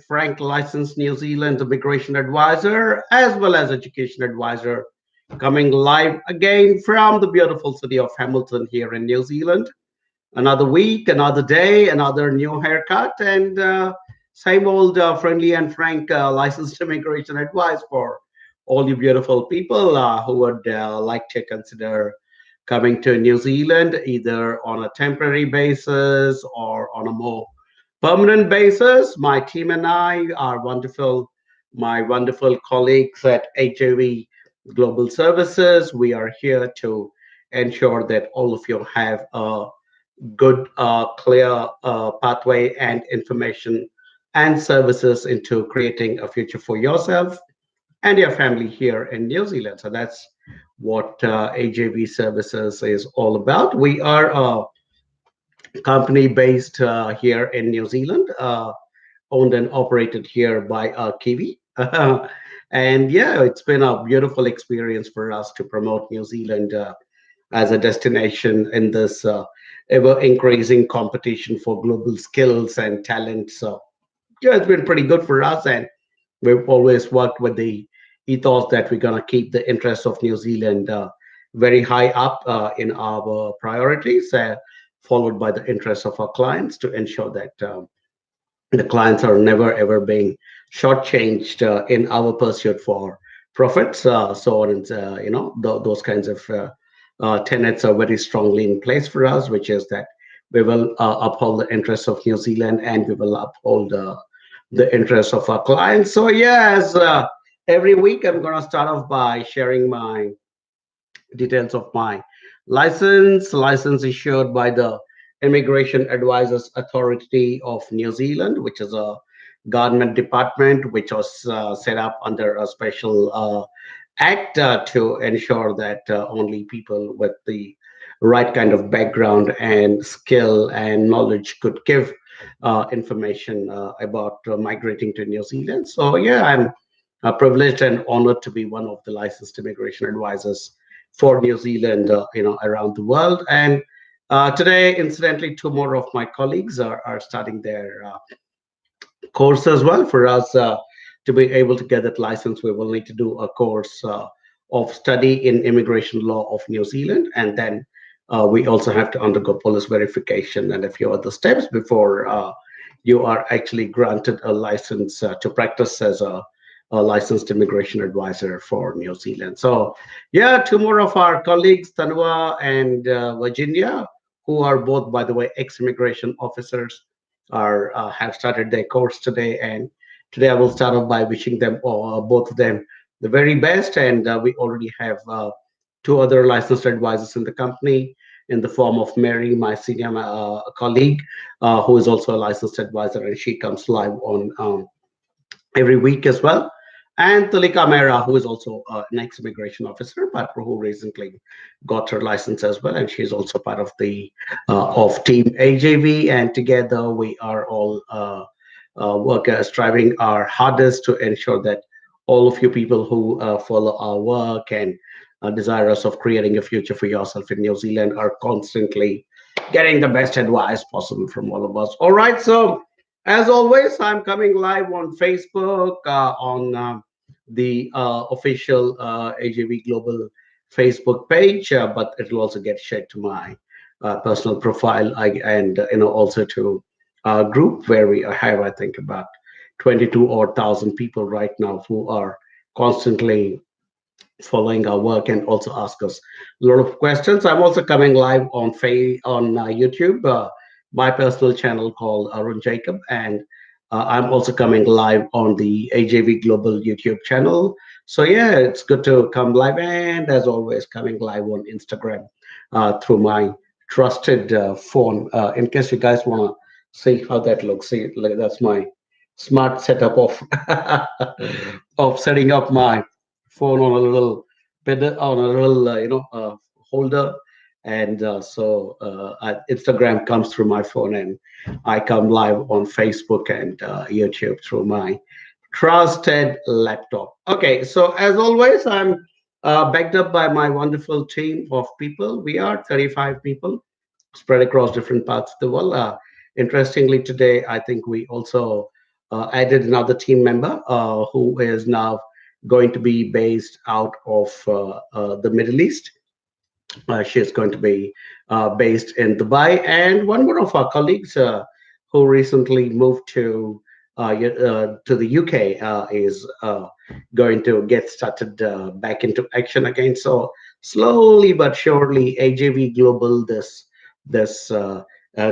Frank, licensed New Zealand immigration advisor as well as education advisor, coming live again from the beautiful city of Hamilton here in New Zealand. Another week, another day, another new haircut, and same old friendly and frank licensed immigration advice for all you beautiful people who would like to consider coming to New Zealand either on a temporary basis or on a more permanent basis. My team and I are wonderful, my wonderful colleagues at HAV Global Services. We are here to ensure that all of you have a good, clear pathway and information and services into creating a future for yourself and your family here in New Zealand. So that's what AJV Services is all about. We are a company based here in New Zealand, owned and operated here by Kiwi. And yeah, it's been a beautiful experience for us to promote New Zealand as a destination in this ever increasing competition for global skills and talent. So yeah, it's been pretty good for us, and we've always worked with the ethos that we're going to keep the interests of New Zealand very high up in our priorities, followed by the interests of our clients to ensure that the clients are never ever being shortchanged in our pursuit for profits. So on, and those kinds of tenets are very strongly in place for us, which is that we will uphold the interests of New Zealand and we will uphold the interests of our clients. So yes, every week I'm going to start off by sharing my details of my license issued by the Immigration Advisors Authority of New Zealand, which is a government department which was set up under a special act to ensure that only people with the right kind of background and skill and knowledge could give information about migrating to New Zealand. So yeah, I'm privileged and honored to be one of the licensed immigration advisors for New Zealand, around the world. And today, incidentally, two more of my colleagues are starting their course as well. For us to be able to get that license, we will need to do a course of study in immigration law of New Zealand, and then we also have to undergo police verification and a few other steps before you are actually granted a license to practice as a licensed immigration advisor for New Zealand. So, yeah, two more of our colleagues, Tanua and Virginia, who are both, by the way, ex-immigration officers, are have started their course today. And today I will start off by wishing them both of them the very best. And we already have two other licensed advisors in the company in the form of Mary, my senior colleague, who is also a licensed advisor, and she comes live on every week as well. And Tulika Mehra, who is also an ex-immigration officer, but who recently got her license as well, and she's also part of the of Team AJV. And together, we are all workers striving our hardest to ensure that all of you people who follow our work and are desirous of creating a future for yourself in New Zealand are constantly getting the best advice possible from all of us. All right, so as always, I'm coming live on Facebook, on the official AJV Global Facebook page, but it will also get shared to my personal profile and also to our group where we have, I think, about 22 or thousand people right now who are constantly following our work and also ask us a lot of questions. I'm also coming live on YouTube, my personal channel called Arun Jacob, and I'm also coming live on the AJV Global YouTube channel. So yeah, it's good to come live, and as always, coming live on Instagram through my trusted phone. In case you guys want to see how that looks, see, like, that's my smart setup of of setting up my phone on a little on a little holder, and Instagram comes through my phone, and I come live on Facebook and YouTube through my trusted laptop. Okay, so as always, I'm backed up by my wonderful team of people. We are 35 people spread across different parts of the world. Interestingly, today I think we also added another team member who is now going to be based out of the Middle East. She's going to be based in Dubai, and one more of our colleagues who recently moved to the UK is going to get started back into action again. So slowly but surely, AJV Global, this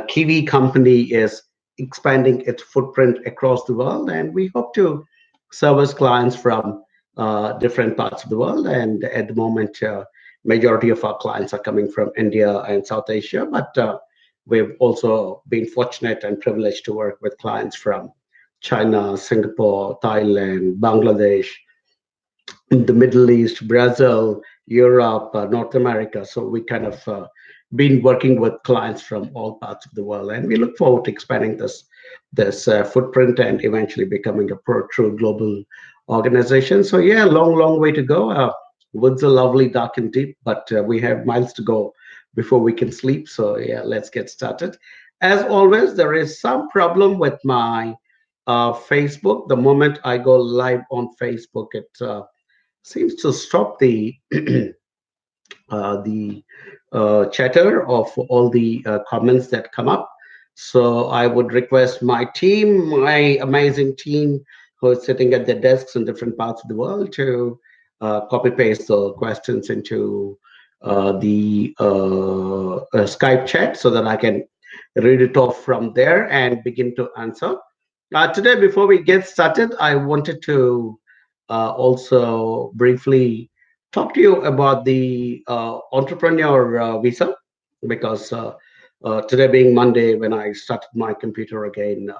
Kiwi company, is expanding its footprint across the world, and we hope to service clients from different parts of the world. And at the moment, majority of our clients are coming from India and South Asia, but we've also been fortunate and privileged to work with clients from China, Singapore, Thailand, Bangladesh, the Middle East, Brazil, Europe, North America. So we kind of been working with clients from all parts of the world, and we look forward to expanding this footprint and eventually becoming a true global organization. So yeah, long way to go. Woods are lovely, dark and deep, but we have miles to go before we can sleep. So yeah, let's get started. As always, there is some problem with my Facebook. The moment I go live on Facebook, it seems to stop the chatter of all the comments that come up. So I would request my team, my amazing team who is sitting at their desks in different parts of the world, to copy paste the questions into the Skype chat so that I can read it off from there and begin to answer. Today, before we get started, I wanted to also briefly talk to you about the entrepreneur visa, because today being Monday, when I started my computer again,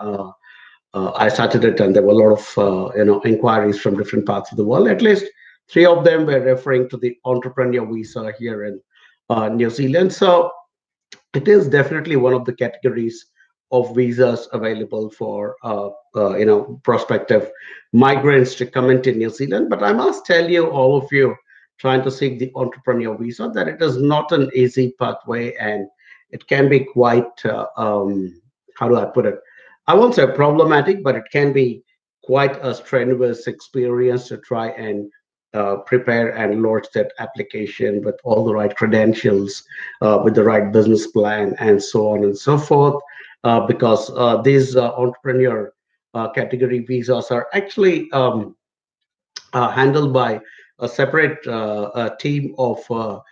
I started it, and there were a lot of inquiries from different parts of the world. At least three of them were referring to the entrepreneur visa here in New Zealand. So it is definitely one of the categories of visas available for prospective migrants to come into New Zealand. But I must tell you, all of you trying to seek the entrepreneur visa, that it is not an easy pathway, and it can be quite how do I put it? I won't say problematic, but it can be quite a strenuous experience to try and prepare and launch that application with all the right credentials, with the right business plan, and so on and so forth. Because these entrepreneur category visas are actually handled by a separate team of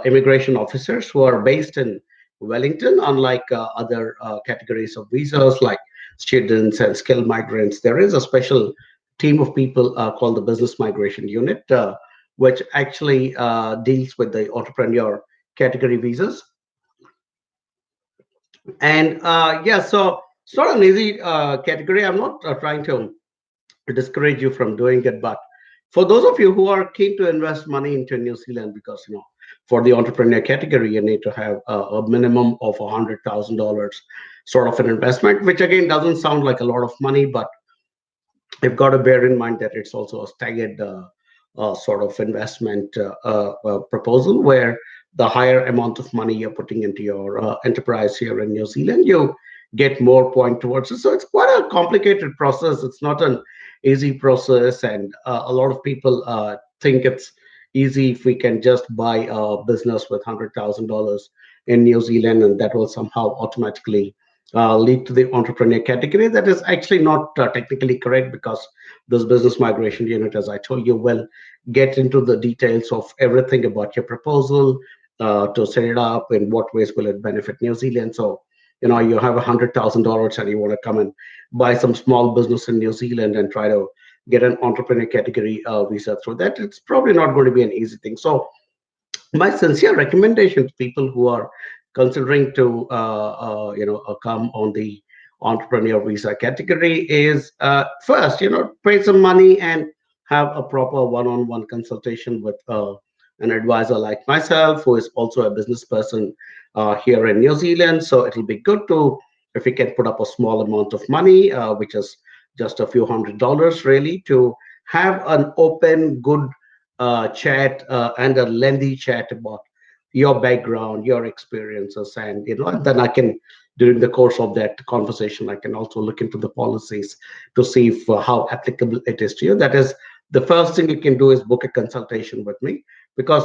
immigration officers who are based in Wellington. Unlike other categories of visas like students and skilled migrants, there is a special team of people called the Business Migration Unit, which actually deals with the entrepreneur category visas. And yeah, so it's not an easy category. I'm not trying to discourage you from doing it, but for those of you who are keen to invest money into New Zealand, because for the entrepreneur category, you need to have a minimum of $100,000 sort of an investment, which again doesn't sound like a lot of money, but you've got to bear in mind that it's also a staggered sort of investment proposal, where the higher amount of money you're putting into your enterprise here in New Zealand, you get more point towards it. So it's quite a complicated process. It's not an easy process, and a lot of people think it's easy if we can just buy a business with $100,000 in New Zealand, and that will somehow automatically lead to the entrepreneur category. That is actually not technically correct, because this business migration unit, as I told you, will get into the details of everything about your proposal, to set it up, in what ways will it benefit New Zealand. So, you have $100,000 and you want to come and buy some small business in New Zealand and try to get an entrepreneur category visa through that. It's probably not going to be an easy thing. So my sincere recommendation to people who are considering to come on the entrepreneur visa category is, first, pay some money and have a proper one-on-one consultation with an advisor like myself, who is also a business person here in New Zealand. So it'll be good to, if we can put up a small amount of money, which is just a few $100s, really, to have an open, good chat, and a lengthy chat about your background, your experiences, and then I can during the course of that conversation, I can also look into the policies to see if, how applicable it is to you. That is the first thing you can do is book a consultation with me, because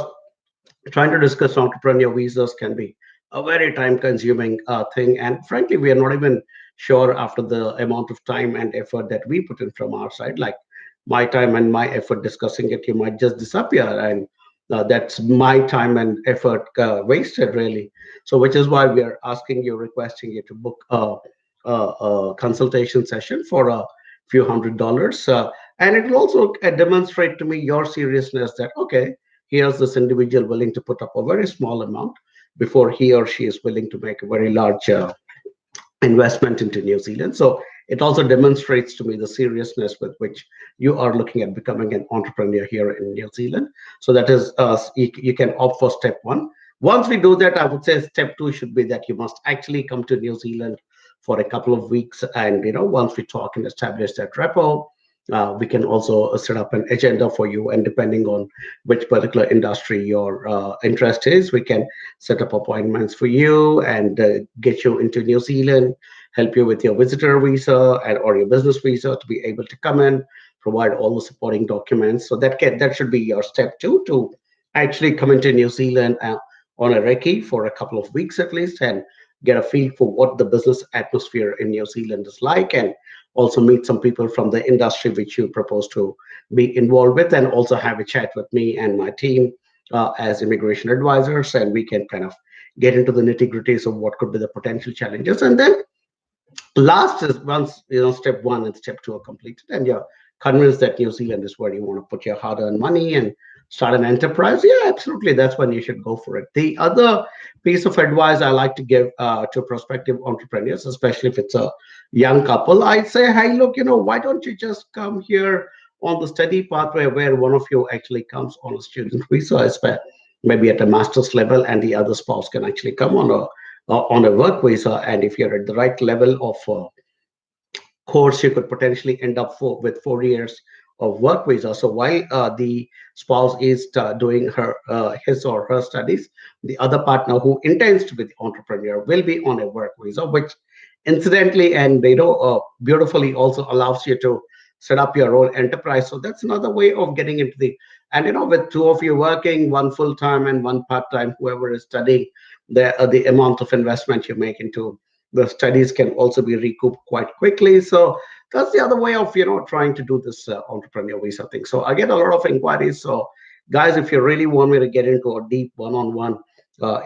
trying to discuss entrepreneur visas can be a very time consuming thing, and frankly we are not even sure after the amount of time and effort that we put in from our side, like my time and my effort discussing it, you might just disappear, and that's my time and effort wasted really. So which is why we are asking you, requesting you to book a consultation session for a few $100s, and it will also demonstrate to me your seriousness that okay, here's this individual willing to put up a very small amount before he or she is willing to make a very large investment into New Zealand. So it also demonstrates to me the seriousness with which you are looking at becoming an entrepreneur here in New Zealand. So that is, you can opt for step one. Once we do that, I would say step two should be that you must actually come to New Zealand for a couple of weeks. And, once we talk and establish that rapport, we can also set up an agenda for you. And depending on which particular industry your interest is, we can set up appointments for you and get you into New Zealand, help you with your visitor visa and or your business visa to be able to come in, provide all the supporting documents. So that should be your step two, to actually come into New Zealand on a recce for a couple of weeks at least, and get a feel for what the business atmosphere in New Zealand is like, and also meet some people from the industry which you propose to be involved with, and also have a chat with me and my team as immigration advisors, and we can kind of get into the nitty gritties of what could be the potential challenges. And then last is, once step one and step two are completed and you're convinced that New Zealand is where you want to put your hard-earned money and start an enterprise, yeah, absolutely, that's when you should go for it. The other piece of advice I like to give to prospective entrepreneurs, especially if it's a young couple, I say, hey, look, why don't you just come here on the study pathway where one of you actually comes on a student visa, maybe at a master's level, and the other spouse can actually come on a work visa. And if you're at the right level of course, you could potentially end up with 4 years of work visa. So while the spouse is doing his or her studies, the other partner who intends to be the entrepreneur will be on a work visa, which incidentally and beautifully also allows you to set up your own enterprise. So that's another way of getting into the, and with two of you working, one full time and one part time, whoever is studying, the amount of investment you make into the studies can also be recouped quite quickly. So that's the other way of trying to do this entrepreneur visa thing. So I get a lot of inquiries. So guys, if you really want me to get into a deep one-on-one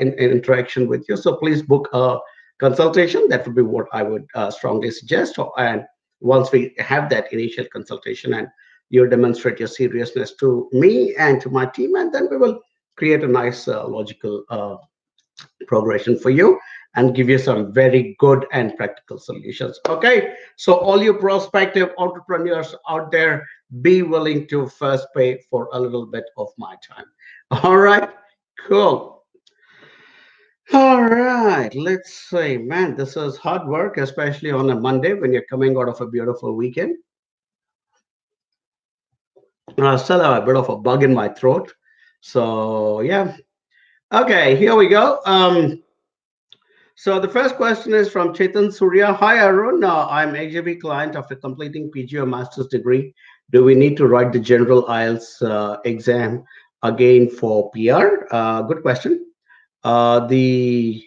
in interaction with you, so please book a consultation. That would be what I would strongly suggest. And once we have that initial consultation and you demonstrate your seriousness to me and to my team, and then we will create a nice logical progression for you and give you some very good and practical solutions. Okay, so all you prospective entrepreneurs out there, be willing to first pay for a little bit of my time. All right, cool. All right, let's see, man, this is hard work, especially on a Monday when you're coming out of a beautiful weekend. I still have a bit of a bug in my throat, so yeah. Okay, here we go. So the first question is from Chetan Surya. Hi, Arun. I'm AJB client after completing PG or master's degree. Do we need to write the general IELTS exam again for PR? Good question. The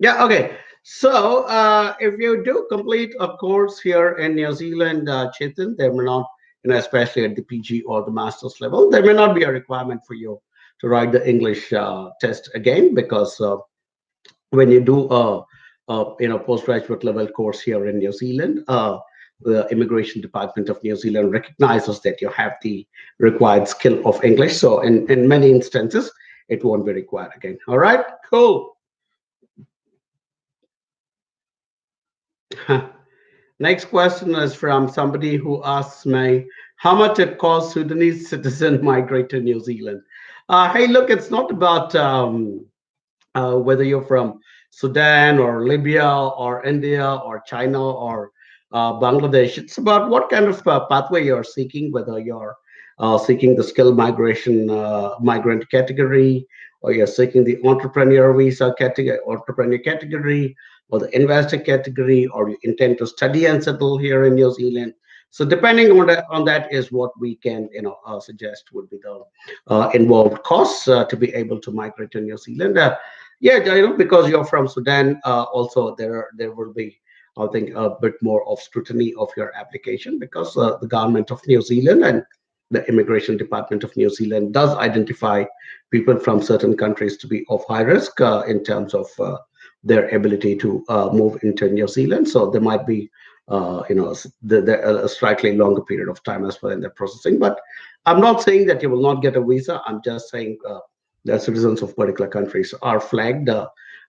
Yeah, okay. So if you do complete a course here in New Zealand, Chetan, there may not, especially at the PG or the master's level, there may not be a requirement for you to write the English test again, because when you do a postgraduate level course here in New Zealand, the Immigration Department of New Zealand recognizes that you have the required skill of English. So in many instances, it won't be required again. All right, cool. Next question is from somebody who asks me how much it costs Sudanese citizen migrate to New Zealand. Hey, look, it's not about whether you're from Sudan or Libya or India or China or Bangladesh. It's about what kind of pathway you're seeking, whether you're seeking the skilled migration migrant category, or you're seeking the entrepreneur visa category, entrepreneur category, or the investor category, or you intend to study and settle here in New Zealand. So depending on that is what we can suggest would be the involved costs to be able to migrate to New Zealand. Yeah, because you're from Sudan, also there will be, I think, a bit more of scrutiny of your application, because the government of New Zealand and the immigration department of New Zealand does identify people from certain countries to be of high risk in terms of their ability to move into New Zealand. So there might be a slightly longer period of time as well in their processing. But I'm not saying that you will not get a visa. I'm just saying that citizens of particular countries are flagged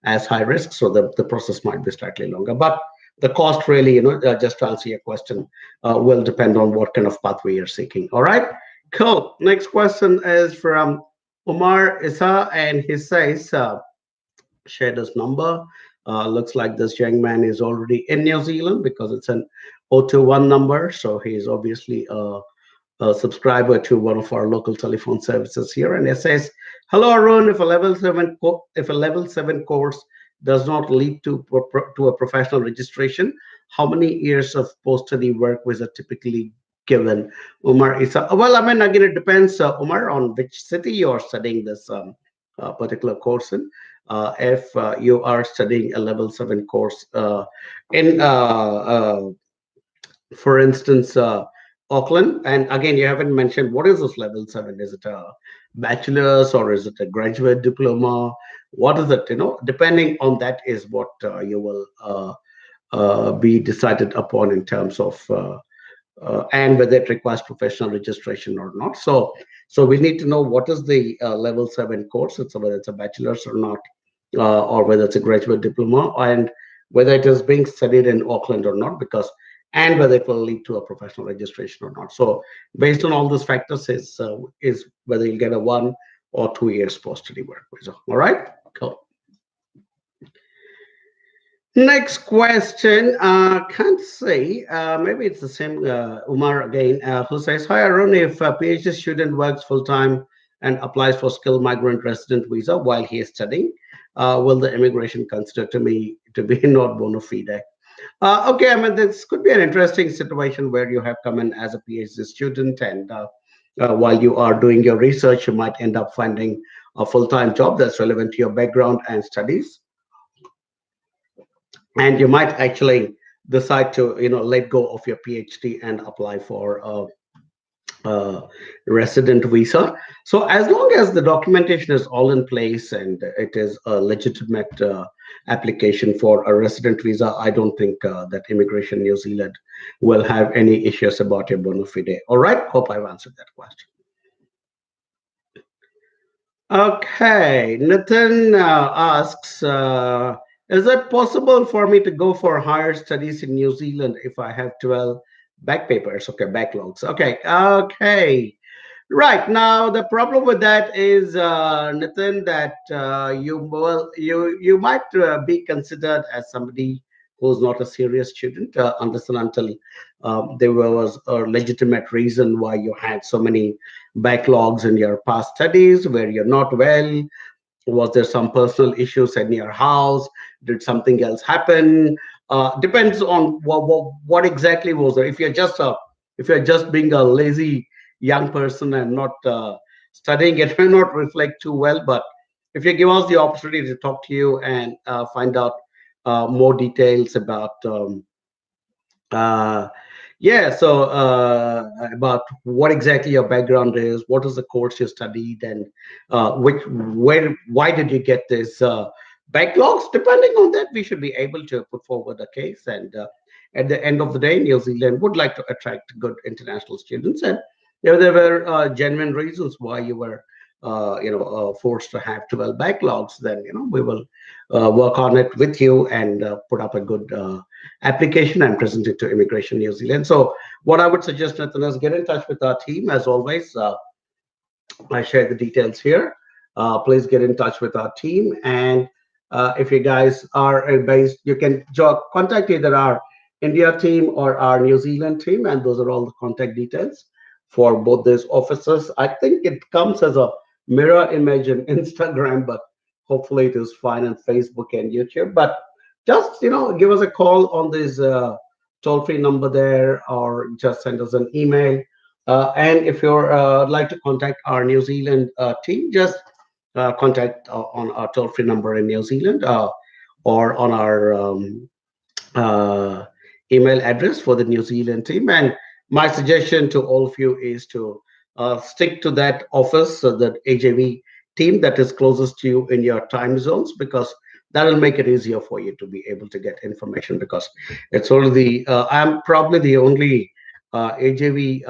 as high risk, so the process might be slightly longer. But the cost really, just to answer your question, will depend on what kind of pathway you're seeking. All right, cool. Next question is from Umar Issa, and he says, shared his number. Looks like this young man is already in New Zealand because it's an 021 number. So he's obviously a subscriber to one of our local telephone services here. And it says, "Hello, Arun. If a level 7 course does not lead to a professional registration, how many years of post-study work visa typically given?" Umar Isa. Well, I mean, again, it depends, Umar, on which city you're studying this particular course in. If you are studying a level 7 course in, for instance, Auckland, and again, you haven't mentioned what is this level 7? Is it a bachelor's or is it a graduate diploma? What is it? Depending on that is what you will be decided upon in terms of and whether it requires professional registration or not. So we need to know what is the level 7 course. Whether it's a bachelor's or not, or whether it's a graduate diploma, and whether it is being studied in Auckland or not, and whether it will lead to a professional registration or not. So based on all those factors is whether you'll get a 1 or 2 years post-study work visa. All right, cool. Next question, can't say, maybe it's the same Umar again, who says, "Hi Arun, if a PhD student works full-time and applies for skilled migrant resident visa while he is studying, will the immigration consider to be not bona fide?" Okay, I mean, this could be an interesting situation where you have come in as a PhD student, and while you are doing your research, you might end up finding a full-time job that's relevant to your background and studies, and you might actually decide to let go of your PhD and apply for a resident visa. So as long as the documentation is all in place and it is a legitimate application for a resident visa, I don't think that Immigration New Zealand will have any issues about your bona fide. All right, hope I've answered that question. Okay, Nathan asks, is it possible for me to go for higher studies in New Zealand if I have 12 back papers? Okay, backlogs. Okay. Right, now the problem with that is, Nathan, that you might be considered as somebody who's not a serious student unless and until there was a legitimate reason why you had so many backlogs in your past studies, where you're not well. Was there some personal issues in your house? Did something else happen? Depends on what exactly was there. If you're just being a lazy young person and not studying, it may not reflect too well. But if you give us the opportunity to talk to you and find out more details about uh, yeah, so about what exactly your background is, what is the course you studied, and why did you get this backlogs? Depending on that, we should be able to put forward a case. And at the end of the day, New Zealand would like to attract good international students, and there were genuine reasons why you were forced to have 12 backlogs. Then we will work on it with you and put up a good application and present it to Immigration New Zealand. So what I would suggest, Nathan, is get in touch with our team. As always, I share the details here. Please get in touch with our team. And if you guys are based, you can contact either our India team or our New Zealand team. And those are all the contact details for both these offices. I think it comes as a mirror image in Instagram, but hopefully it is fine on Facebook and YouTube. But just give us a call on this toll-free number there, or just send us an email. And if you're like to contact our New Zealand team, just contact on our toll-free number in New Zealand, or on our uh, email address for the New Zealand team. And my suggestion to all of you is to stick to that office, so that AJV team that is closest to you in your time zones, because that will make it easier for you to be able to get information. Because it's only I'm probably the only AJV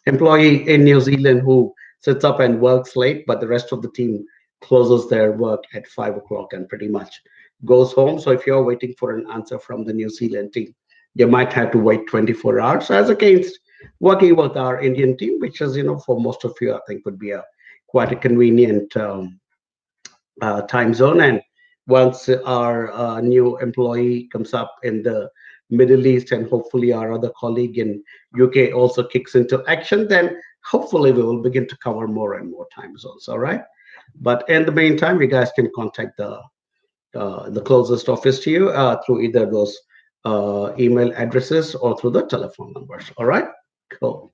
employee in New Zealand who sits up and works late, but the rest of the team closes their work at 5 o'clock and pretty much goes home. So if you're waiting for an answer from the New Zealand team, you might have to wait 24 hours, as against working with our Indian team, which is, for most of you, I think would be a quite a convenient time zone. And once our new employee comes up in the Middle East, and hopefully our other colleague in UK also kicks into action, then hopefully we will begin to cover more and more time zones. All right. But in the meantime, you guys can contact the closest office to you through either those email addresses or through the telephone numbers. All right. Cool.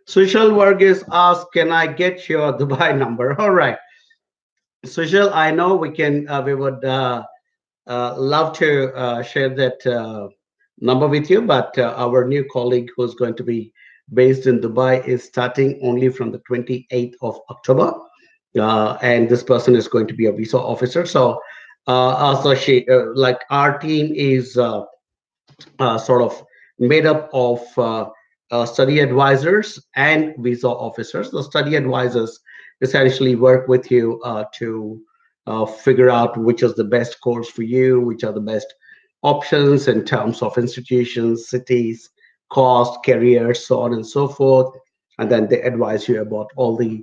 Sushil Varghese asks, "Can I get your Dubai number?" All right, Sushil, I know we would love to share that number with you, but our new colleague who's going to be based in Dubai is starting only from the 28th of October. And this person is going to be a visa officer. So she, like our team is sort of made up of study advisors and visa officers. The study advisors essentially work with you to figure out which is the best course for you, which are the best options in terms of institutions, cities, cost, careers, so on and so forth. And then they advise you about all the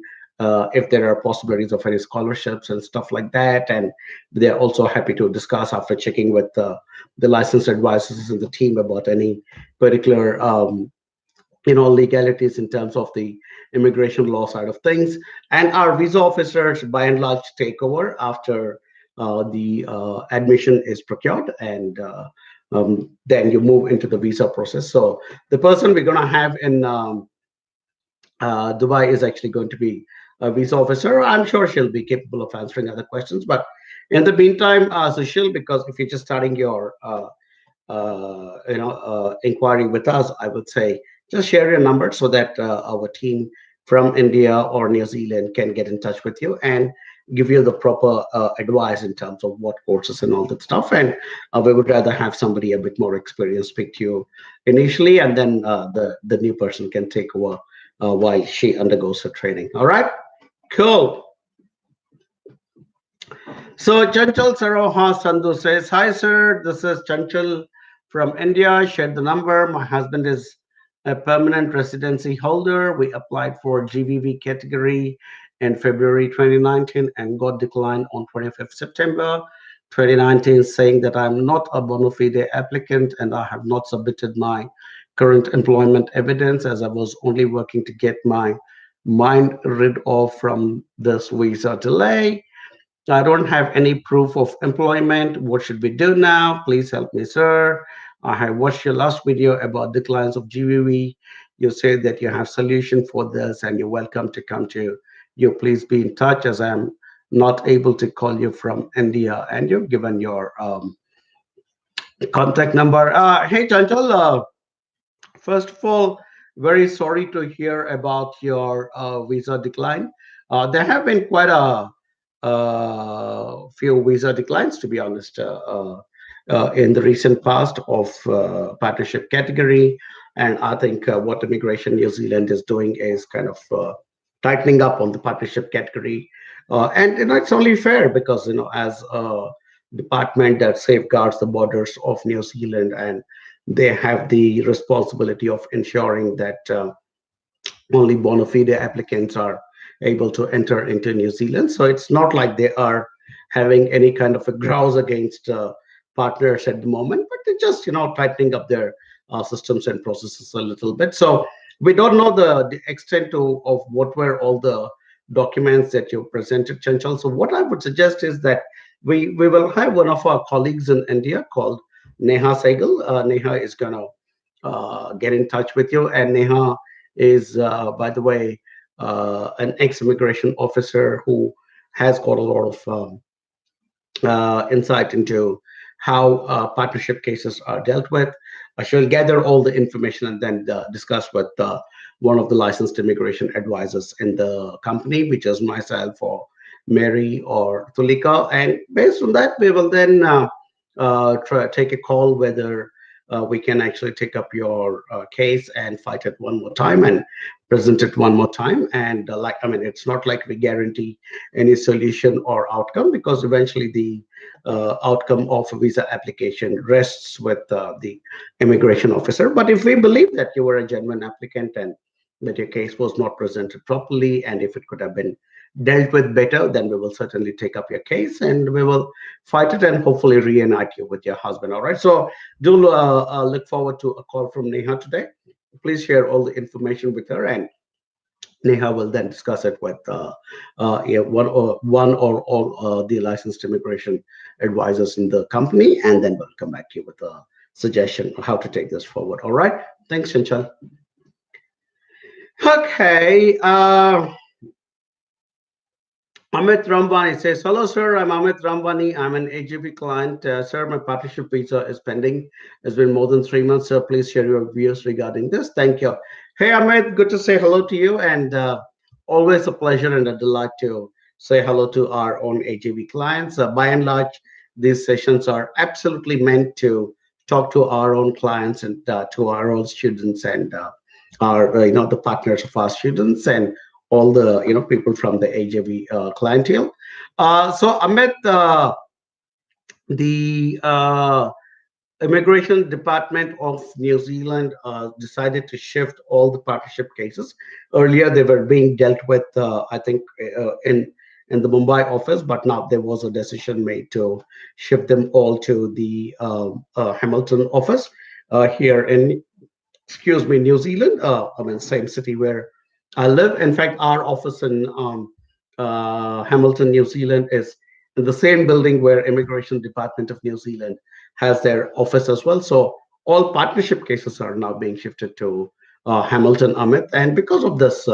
if there are possibilities of any scholarships and stuff like that. And they're also happy to discuss after checking with the licensed advisors in the team about any particular legalities in terms of the immigration law side of things. And our visa officers by and large take over after the admission is procured, and then you move into the visa process. So the person we're going to have in Dubai is actually going to be a visa officer. I'm sure she'll be capable of answering other questions. But in the meantime, Sushil, because if you're just starting your inquiry with us, I would say just share your number so that our team from India or New Zealand can get in touch with you and give you the proper advice in terms of what courses and all that stuff. And we would rather have somebody a bit more experienced speak to you initially, and then the new person can take over while she undergoes her training. All right, cool. So Chanchal Saroha Sandhu says, "Hi sir, this is Chanchal from India. Shared the number. My husband is a permanent residency holder. We applied for GVV category in February 2019 and got declined on 25th September 2019, saying that I'm not a bona fide applicant and I have not submitted my current employment evidence, as I was only working to get my mind rid of from this visa delay. I don't have any proof of employment. What should we do now? Please help me, sir. I have watched your last video about declines of GVV. You said that you have solution for this and you're welcome to come to you. Please be in touch, as I'm not able to call you from India, and you've given your contact number. Hey, Chanchal, first of all, very sorry to hear about your visa decline. There have been quite a few visa declines, to be honest, in the recent past of partnership category. And I think what Immigration New Zealand is doing is kind of tightening up on the partnership category. And it's only fair because as a department that safeguards the borders of New Zealand, and they have the responsibility of ensuring that only bona fide applicants are able to enter into New Zealand. So it's not like they are having any kind of a grouse against partners at the moment, but they're just tightening up their systems and processes a little bit. So we don't know the extent of what were all the documents that you presented, Chanchal. So what I would suggest is that we will have one of our colleagues in India called Neha Sehgal. Neha is going to get in touch with you. And Neha is, by the way, an ex-immigration officer who has got a lot of insight into how partnership cases are dealt with. She'll gather all the information and then discuss with one of the licensed immigration advisors in the company, which is myself or Mary or Tulika. And based on that, we will then take a call whether we can actually take up your case and fight it one more time and present it one more time. And I mean, it's not like we guarantee any solution or outcome, because eventually the outcome of a visa application rests with the immigration officer. But if we believe that you were a genuine applicant and that your case was not presented properly, and if it could have been dealt with better, then we will certainly take up your case and we will fight it and hopefully reunite you with your husband. All right. So do look forward to a call from Neha today. Please share all the information with her, and Neha will then discuss it with yeah, one or all the licensed immigration advisors in the company, and then we'll come back to you with a suggestion on how to take this forward. All right. Thanks, Chanchal. Okay. Amit Rambani says, "Hello, sir. I'm Amit Rambani. I'm an AGV client. Sir, my partnership visa is pending. It's been more than 3 months, sir. Please share your views regarding this. Thank you." Hey, Amit, good to say hello to you, and always a pleasure and a delight to say hello to our own AGV clients. By and large, these sessions are absolutely meant to talk to our own clients and to our own students and our, the partners of our students and all the people from the AJV clientele. So Amit, the Immigration Department of New Zealand decided to shift all the partnership cases. Earlier, they were being dealt with, I think, in the Mumbai office, but now there was a decision made to shift them all to the Hamilton office here in, excuse me, New Zealand. I mean, same city where I live. In fact, our office in Hamilton, New Zealand, is in the same building where Immigration Department of New Zealand has their office as well. So all partnership cases are now being shifted to Hamilton, Amit. And because of this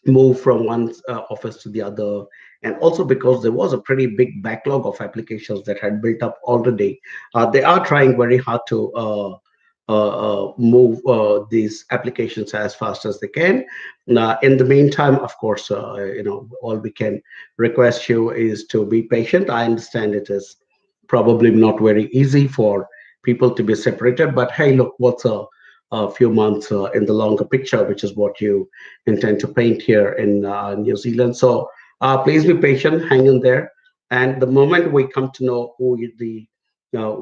move from one office to the other, and also because there was a pretty big backlog of applications that had built up already, they are trying very hard to move these applications as fast as they can. In the meantime, of course, all we can request you is to be patient. I understand it is probably not very easy for people to be separated, but hey, look, what's a few months in the longer picture, which is what you intend to paint here in New Zealand. So please be patient, hang in there. And the moment we come to know who the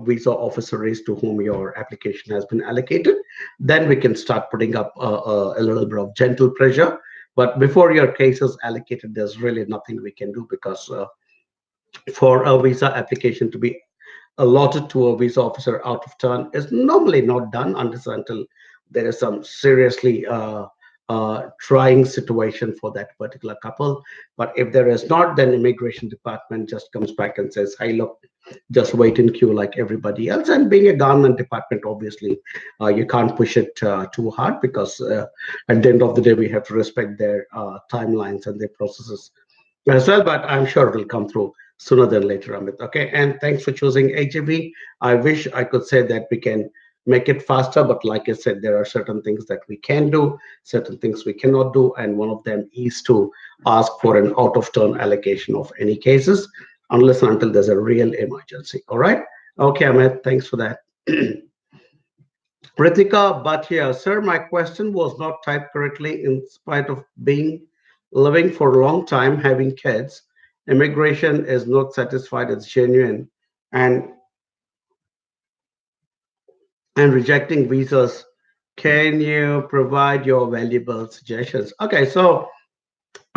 visa officer is to whom your application has been allocated, then we can start putting up a little bit of gentle pressure. But before your case is allocated, there's really nothing we can do, because for a visa application to be allotted to a visa officer out of turn is normally not done unless until there is some seriously trying situation for that particular couple. But if there is not, then immigration department just comes back and says, hey, look, just wait in queue like everybody else. And being a government department, obviously, you can't push it too hard, because at the end of the day, we have to respect their timelines and their processes as well. But I'm sure it will come through sooner than later, Amit. Okay, and thanks for choosing HAB. I wish I could say that we can make it faster, but like I said, there are certain things that we can do, certain things we cannot do, and one of them is to ask for an out of turn allocation of any cases, unless and until there's a real emergency. All right. Okay, Amit, thanks for that. Ritika Bhatia, sir, my question was not typed correctly in spite of being living for a long time, having kids. Immigration is not satisfied, it's genuine, and rejecting visas. Can you provide your valuable suggestions? Okay, so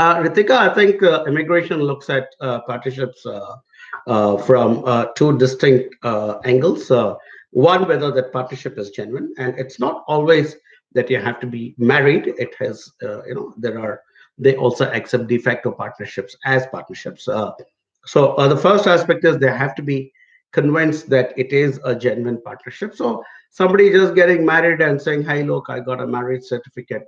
Ritika, I think immigration looks at partnerships from two distinct angles. One, whether that partnership is genuine, and it's not always that you have to be married. It has, there are they also accept de facto partnerships as partnerships. So the first aspect is they have to be convinced that it is a genuine partnership. So somebody just getting married and saying, "Hey, look, I got a marriage certificate,"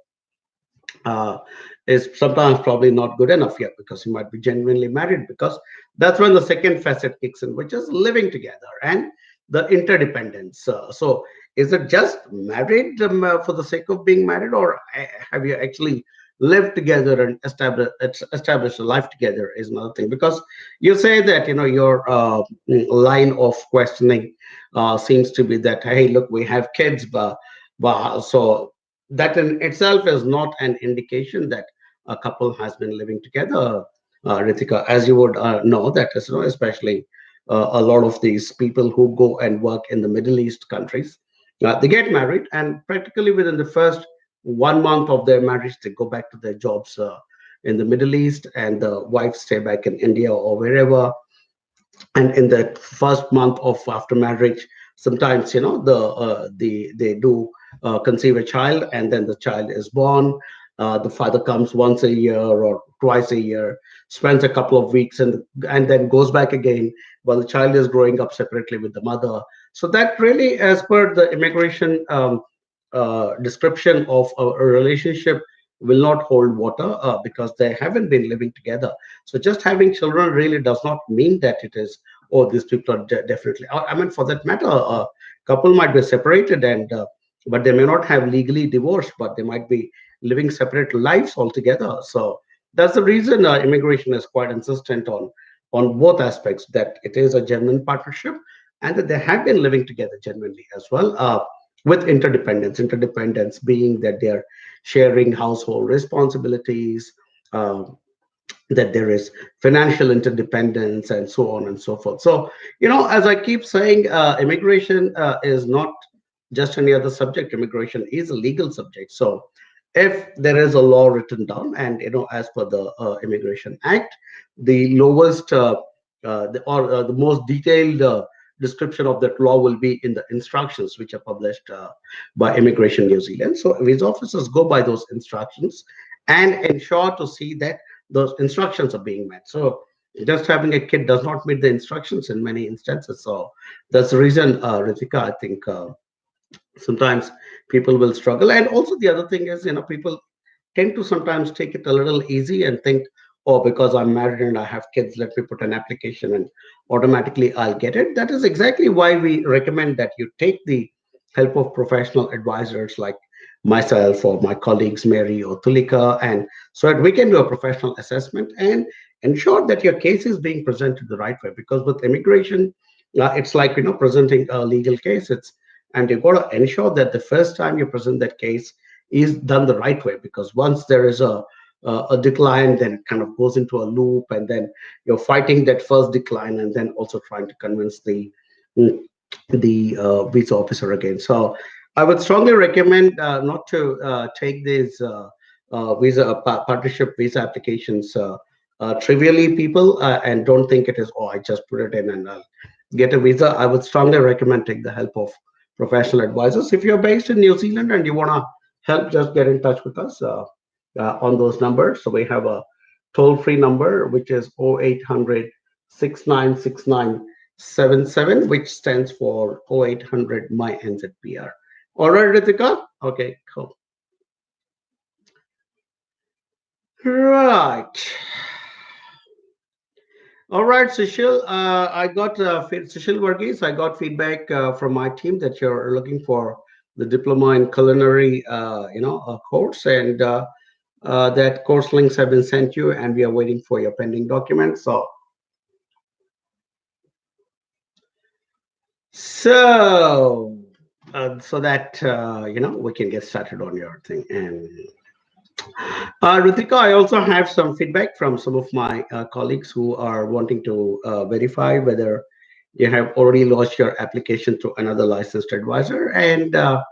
uh, is sometimes probably not good enough yet, because you might be genuinely married, because that's when the second facet kicks in, which is living together and the interdependence. So is it just married for the sake of being married, or have you actually lived together and established a life together is another thing. Because you say that, your line of questioning seems to be that, hey, look, we have kids, but so that in itself is not an indication that a couple has been living together, Ritika. As you would know, that is, especially a lot of these people who go and work in the Middle East countries, they get married, and practically within the first 1 month of their marriage, they go back to their jobs in the Middle East, and the wife stay back in India or wherever. And in that first month of after marriage, sometimes, they do conceive a child, and then the child is born. The father comes once a year or twice a year, spends a couple of weeks, and then goes back again while the child is growing up separately with the mother. So that really, as per the immigration description of a relationship, will not hold water, because they haven't been living together. So just having children really does not mean that it is, oh, these people are definitely. I mean, for that matter, a couple might be separated, and but they may not have legally divorced, but they might be living separate lives altogether. So that's the reason immigration is quite insistent on both aspects, that it is a genuine partnership, and that they have been living together genuinely as well. With interdependence being that they are sharing household responsibilities, uh, that there is financial interdependence, and so on and so forth. So, as I keep saying, immigration is not just any other subject. Immigration is a legal subject. So if there is a law written down, and as per the Immigration Act, the lowest the most detailed description of that law will be in the instructions, which are published by Immigration New Zealand. So visa officers go by those instructions and ensure to see that those instructions are being met. So just having a kid does not meet the instructions in many instances. So that's the reason, Ritika, I think sometimes people will struggle. And also the other thing is, people tend to sometimes take it a little easy and think, oh, because I'm married and I have kids, let me put an application and automatically I'll get it. That is exactly why we recommend that you take the help of professional advisors like myself or my colleagues, Mary or Tulika, and so that we can do a professional assessment and ensure that your case is being presented the right way. Because with immigration, it's like, presenting a legal case. And you've got to ensure that the first time you present that case is done the right way, because once there is a decline, then it kind of goes into a loop, and then you're fighting that first decline, and then also trying to convince the visa officer again. So I would strongly recommend not to take these partnership visa applications trivially, people, and don't think it is, oh, I just put it in and I'll get a visa. I would strongly recommend take the help of professional advisors. If you're based in New Zealand and you want to help, just get in touch with us on those numbers. So we have a toll-free number, which is 0800 696977, which stands for 0800 my NZPR. All right, Ritika? Okay, cool. Right. All right, Sushil. I got Sushil Varghese. I got feedback from my team that you're looking for the diploma in culinary, course, and that course links have been sent you, and we are waiting for your pending documents. So that we can get started on your thing. And Ritika, I also have some feedback from some of my colleagues who are wanting to verify whether you have already launched your application to another licensed advisor, and that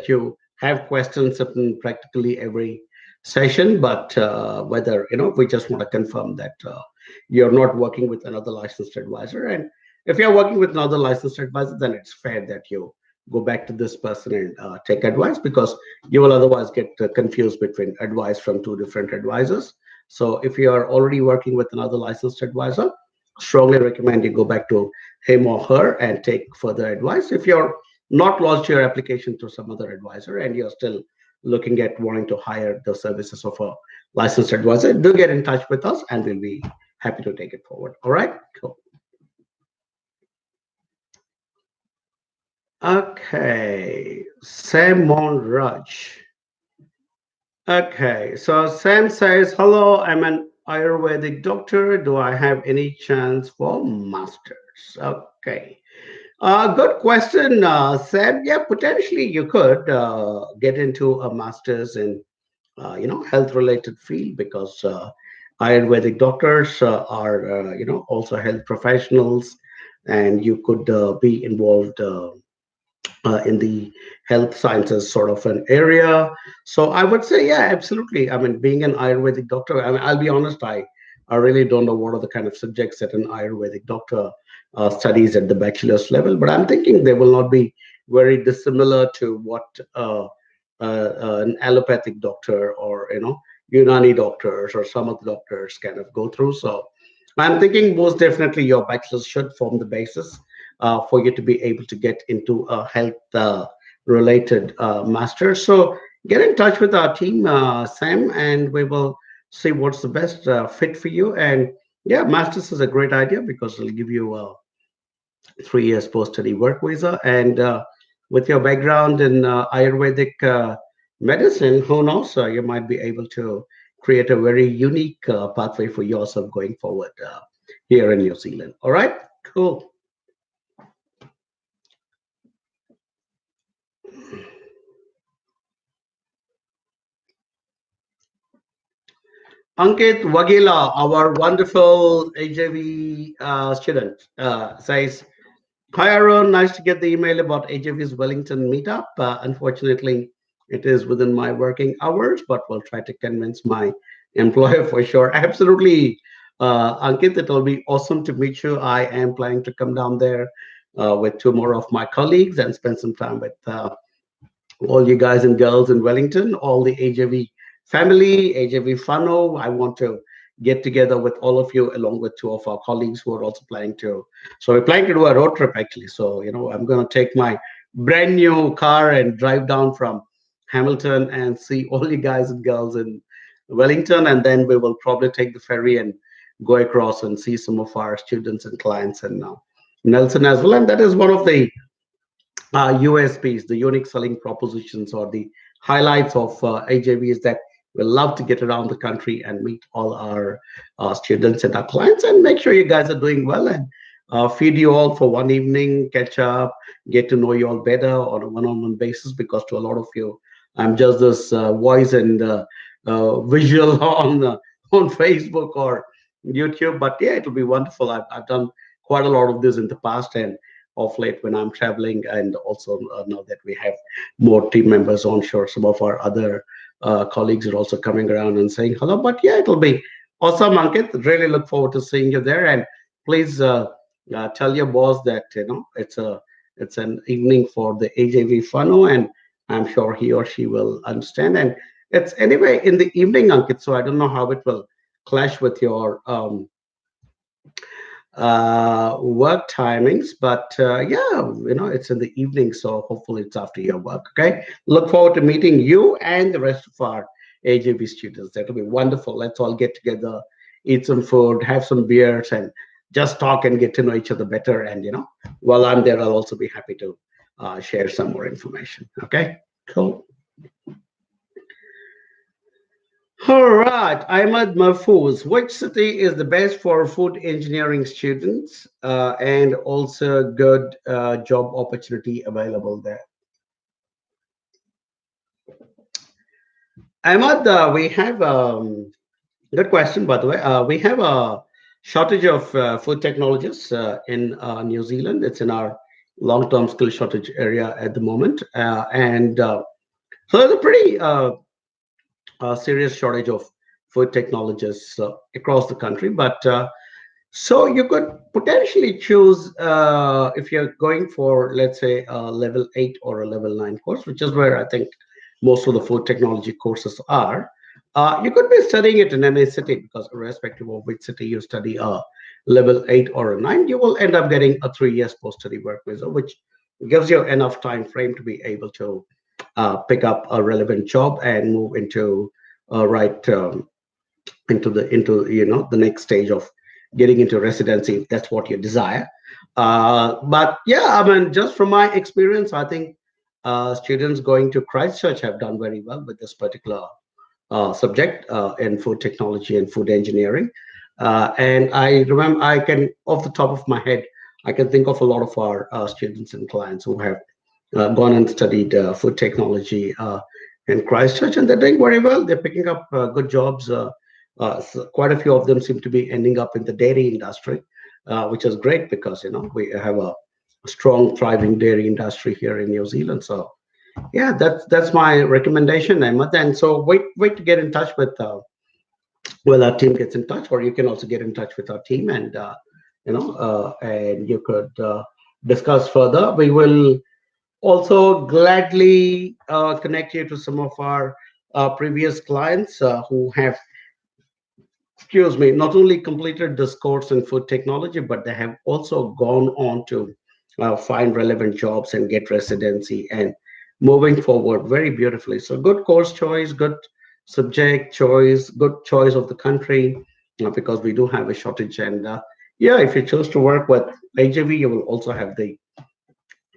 you have questions in practically every session, but whether we just want to confirm that you're not working with another licensed advisor. And if you're working with another licensed advisor, then it's fair that you go back to this person and take advice, because you will otherwise get confused between advice from two different advisors. So if you are already working with another licensed advisor, strongly recommend you go back to him or her and take further advice. If you're not launched your application to some other advisor and you're still looking at wanting to hire the services of a licensed advisor, do get in touch with us and we'll be happy to take it forward. All right, cool. Okay, Samon Raj. Okay, so Sam says, hello, I'm an Ayurvedic doctor. Do I have any chance for masters? Okay. Good question, Sam. Yeah, potentially you could get into a master's in, health related field, because Ayurvedic doctors are, also health professionals, and you could be involved in the health sciences sort of an area. So I would say, yeah, absolutely. I mean, being an Ayurvedic doctor, I mean, I'll be honest, I really don't know what are the kind of subjects that an Ayurvedic doctor studies at the bachelor's level, but I'm thinking they will not be very dissimilar to what an allopathic doctor, or, Unani doctors or some of the doctors kind of go through. So I'm thinking most definitely your bachelor's should form the basis for you to be able to get into a health related master. So get in touch with our team, Sam, and we will see what's the best fit for you. And yeah, masters is a great idea because it'll give you 3 years post-study work visa. And with your background in Ayurvedic medicine, who knows, you might be able to create a very unique pathway for yourself going forward here in New Zealand. All right, cool. Ankit Wagila, our wonderful AJV student, says, hi, Aaron. Nice to get the email about AJV's Wellington meetup. Unfortunately, it is within my working hours, but we'll try to convince my employer for sure. Absolutely, Ankit, it will be awesome to meet you. I am planning to come down there with two more of my colleagues and spend some time with all you guys and girls in Wellington, all the AJV family, AJV Fano. I want to get together with all of you along with two of our colleagues who are also planning to. So we're planning to do a road trip actually. So, I'm going to take my brand new car and drive down from Hamilton and see all you guys and girls in Wellington. And then we will probably take the ferry and go across and see some of our students and clients in Nelson as well. And that is one of the USPs, the unique selling propositions or the highlights of AJV is that we love to get around the country and meet all our students and our clients and make sure you guys are doing well and feed you all for one evening, catch up, get to know you all better on a one-on-one basis, because to a lot of you, I'm just this voice and visual on Facebook or YouTube. But yeah, it'll be wonderful. I've done quite a lot of this in the past, and of late when I'm traveling, and also now that we have more team members onshore, some of our other colleagues are also coming around and saying hello. But yeah, it'll be awesome, Ankit. Really look forward to seeing you there. And please tell your boss that it's an evening for the AJV Funnel, and I'm sure he or she will understand. And it's anyway in the evening, Ankit. So I don't know how it will clash with your work timings, but yeah, it's in the evening, so hopefully it's after your work. Okay, look forward to meeting you and the rest of our AJB students. That'll be wonderful. Let's all get together, eat some food, have some beers, and just talk and get to know each other better. And while I'm there, I'll also be happy to share some more information. Okay, cool. All right, Ahmad Mahfouz. Which city is the best for food engineering students and also good job opportunity available there? Ahmad, we have good question, by the way. We have a shortage of food technologists in New Zealand. It's in our long-term skill shortage area at the moment, and so there's a pretty serious shortage of food technologists across the country. But So you could potentially choose if you're going for, let's say, a level 8 or a level 9 course, which is where I think most of the food technology courses are. You could be studying it in any city because, irrespective of which city you study a level 8 or a 9, you will end up getting a 3 years post study work visa, which gives you enough time frame to be able to pick up a relevant job and move into right into the next stage of getting into residency if that's what you desire. But yeah, I mean, just from my experience, I think students going to Christchurch have done very well with this particular subject in food technology and food engineering. And I remember, I can, off the top of my head, I can think of a lot of our students and clients who have gone and studied food technology in Christchurch, and they're doing very well. They're picking up good jobs. So quite a few of them seem to be ending up in the dairy industry, which is great because we have a strong, thriving dairy industry here in New Zealand. So yeah, that's my recommendation, Ahmed. And so wait to get in touch with well, our team gets in touch, or you can also get in touch with our team, and and you could discuss further. We will also gladly connect you to some of our previous clients who have, excuse me, not only completed this course in food technology, but they have also gone on to find relevant jobs and get residency and moving forward very beautifully. So, good course choice, good subject choice, good choice of the country, because we do have a shortage. And yeah, if you choose to work with AJV, you will also have the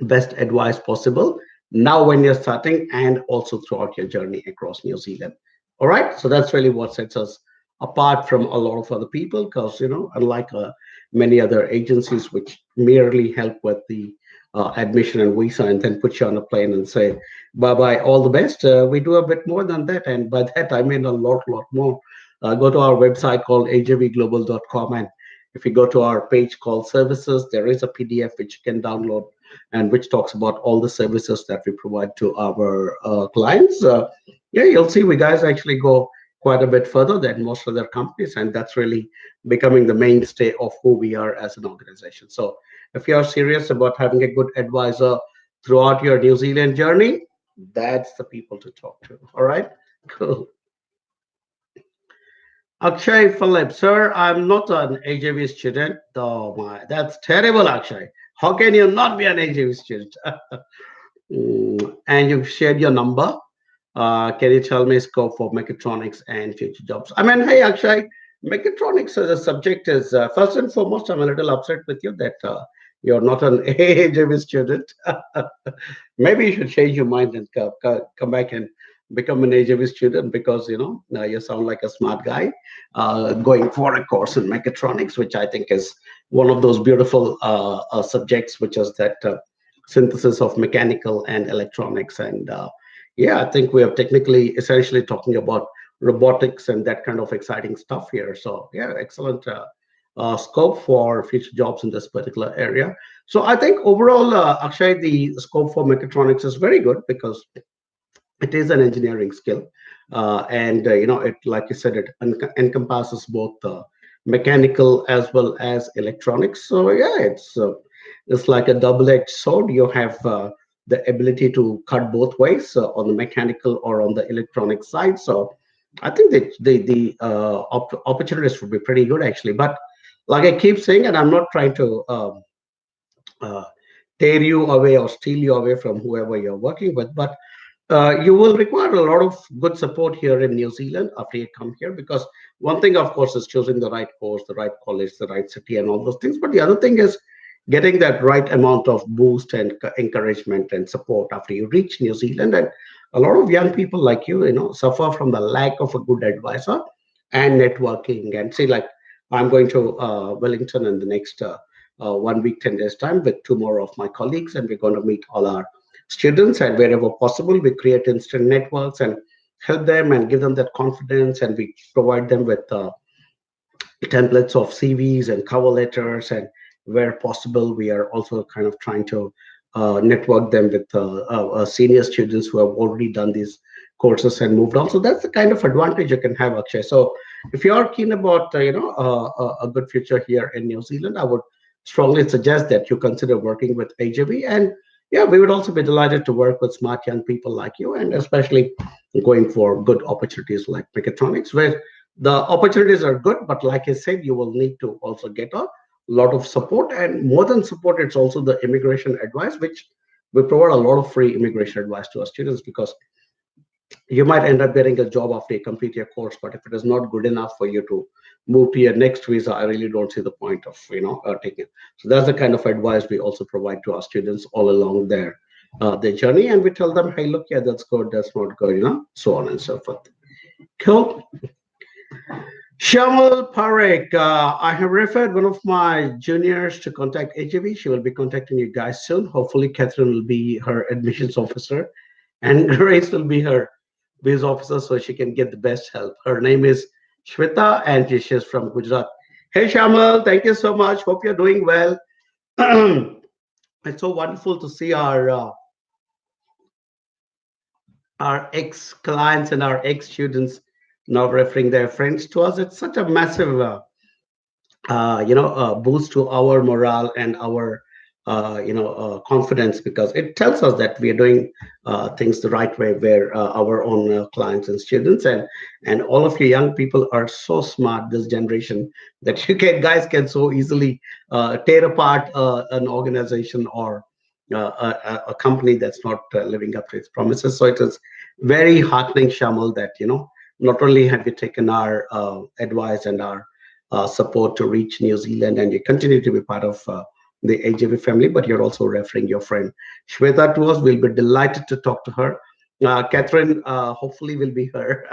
best advice possible now when you're starting and also throughout your journey across New Zealand. All right, so that's really what sets us apart from a lot of other people because, unlike many other agencies which merely help with the admission and visa and then put you on a plane and say, bye bye, all the best, we do a bit more than that. And by that, I mean a lot more. Go to our website called ajvglobal.com, and if you go to our page called services, there is a PDF which you can download and which talks about all the services that we provide to our clients. Yeah, you'll see we guys actually go quite a bit further than most other companies, and that's really becoming the mainstay of who we are as an organization. So, if you are serious about having a good advisor throughout your New Zealand journey, that's the people to talk to. All right, cool. Akshay Philip, sir, I'm not an AJV student. Oh my, that's terrible, Akshay. How can you not be an AJV student? And you've shared your number. Can you tell me scope for mechatronics and future jobs? I mean, hey, Akshay, mechatronics as a subject is first and foremost. I'm a little upset with you that you're not an AJV student. Maybe you should change your mind and come back and become an AJV student because you sound like a smart guy going for a course in mechatronics, which I think is one of those beautiful subjects, which is that synthesis of mechanical and electronics. And yeah, I think we are technically essentially talking about robotics and that kind of exciting stuff here. So yeah, excellent scope for future jobs in this particular area. So I think overall, Akshay, the scope for mechatronics is very good because it is an engineering skill, and it, like you said, it encompasses both mechanical as well as electronics. So yeah, it's like a double-edged sword. You have the ability to cut both ways on the mechanical or on the electronic side. So I think that the opportunities would be pretty good actually. But like I keep saying, and I'm not trying to uh, tear you away or steal you away from whoever you're working with, but you will require a lot of good support here in New Zealand after you come here because one thing, of course, is choosing the right course, the right college, the right city, and all those things. But the other thing is getting that right amount of boost and encouragement and support after you reach New Zealand. And a lot of young people like you suffer from the lack of a good advisor and networking. And see, like I'm going to Wellington in the next 1 week, 10 days time with two more of my colleagues, and we're going to meet all our students, and wherever possible we create instant networks and help them and give them that confidence, and we provide them with templates of CVs and cover letters, and where possible we are also kind of trying to network them with senior students who have already done these courses and moved on. So that's the kind of advantage you can have, Akshay. So if you are keen about a good future here in New Zealand, I would strongly suggest that you consider working with AJB. And yeah, we would also be delighted to work with smart young people like you, and especially going for good opportunities like mechatronics, where the opportunities are good, but like I said, you will need to also get a lot of support. And more than support, it's also the immigration advice, which we provide a lot of free immigration advice to our students, because you might end up getting a job after you complete your course, but if it is not good enough for you to move to your next visa, I really don't see the point of taking it. So that's the kind of advice we also provide to our students all along their journey, and we tell them, hey, look, yeah, that's good, that's not good, so on and so forth. Cool. Shamal Parekh, I have referred one of my juniors to contact AJB. She will be contacting you guys soon. Hopefully, Catherine will be her admissions officer, and Grace will be her biz officer, so she can get the best help. Her name is Shweta, and she's from Gujarat. Hey, Shamal, thank you so much. Hope you're doing well. It's so wonderful to see our ex clients and our ex students now referring their friends to us. It's such a massive boost to our morale and our confidence, because it tells us that we are doing things the right way, where our own clients and students and all of you young people are so smart this generation, that you can guys can so easily tear apart an organization or a company that's not living up to its promises. So it is very heartening, Shamal, that not only have you taken our advice and our support to reach New Zealand, and you continue to be part of the AJV family, but you're also referring your friend Shweta to us. We'll be delighted to talk to her. Catherine, hopefully, will be her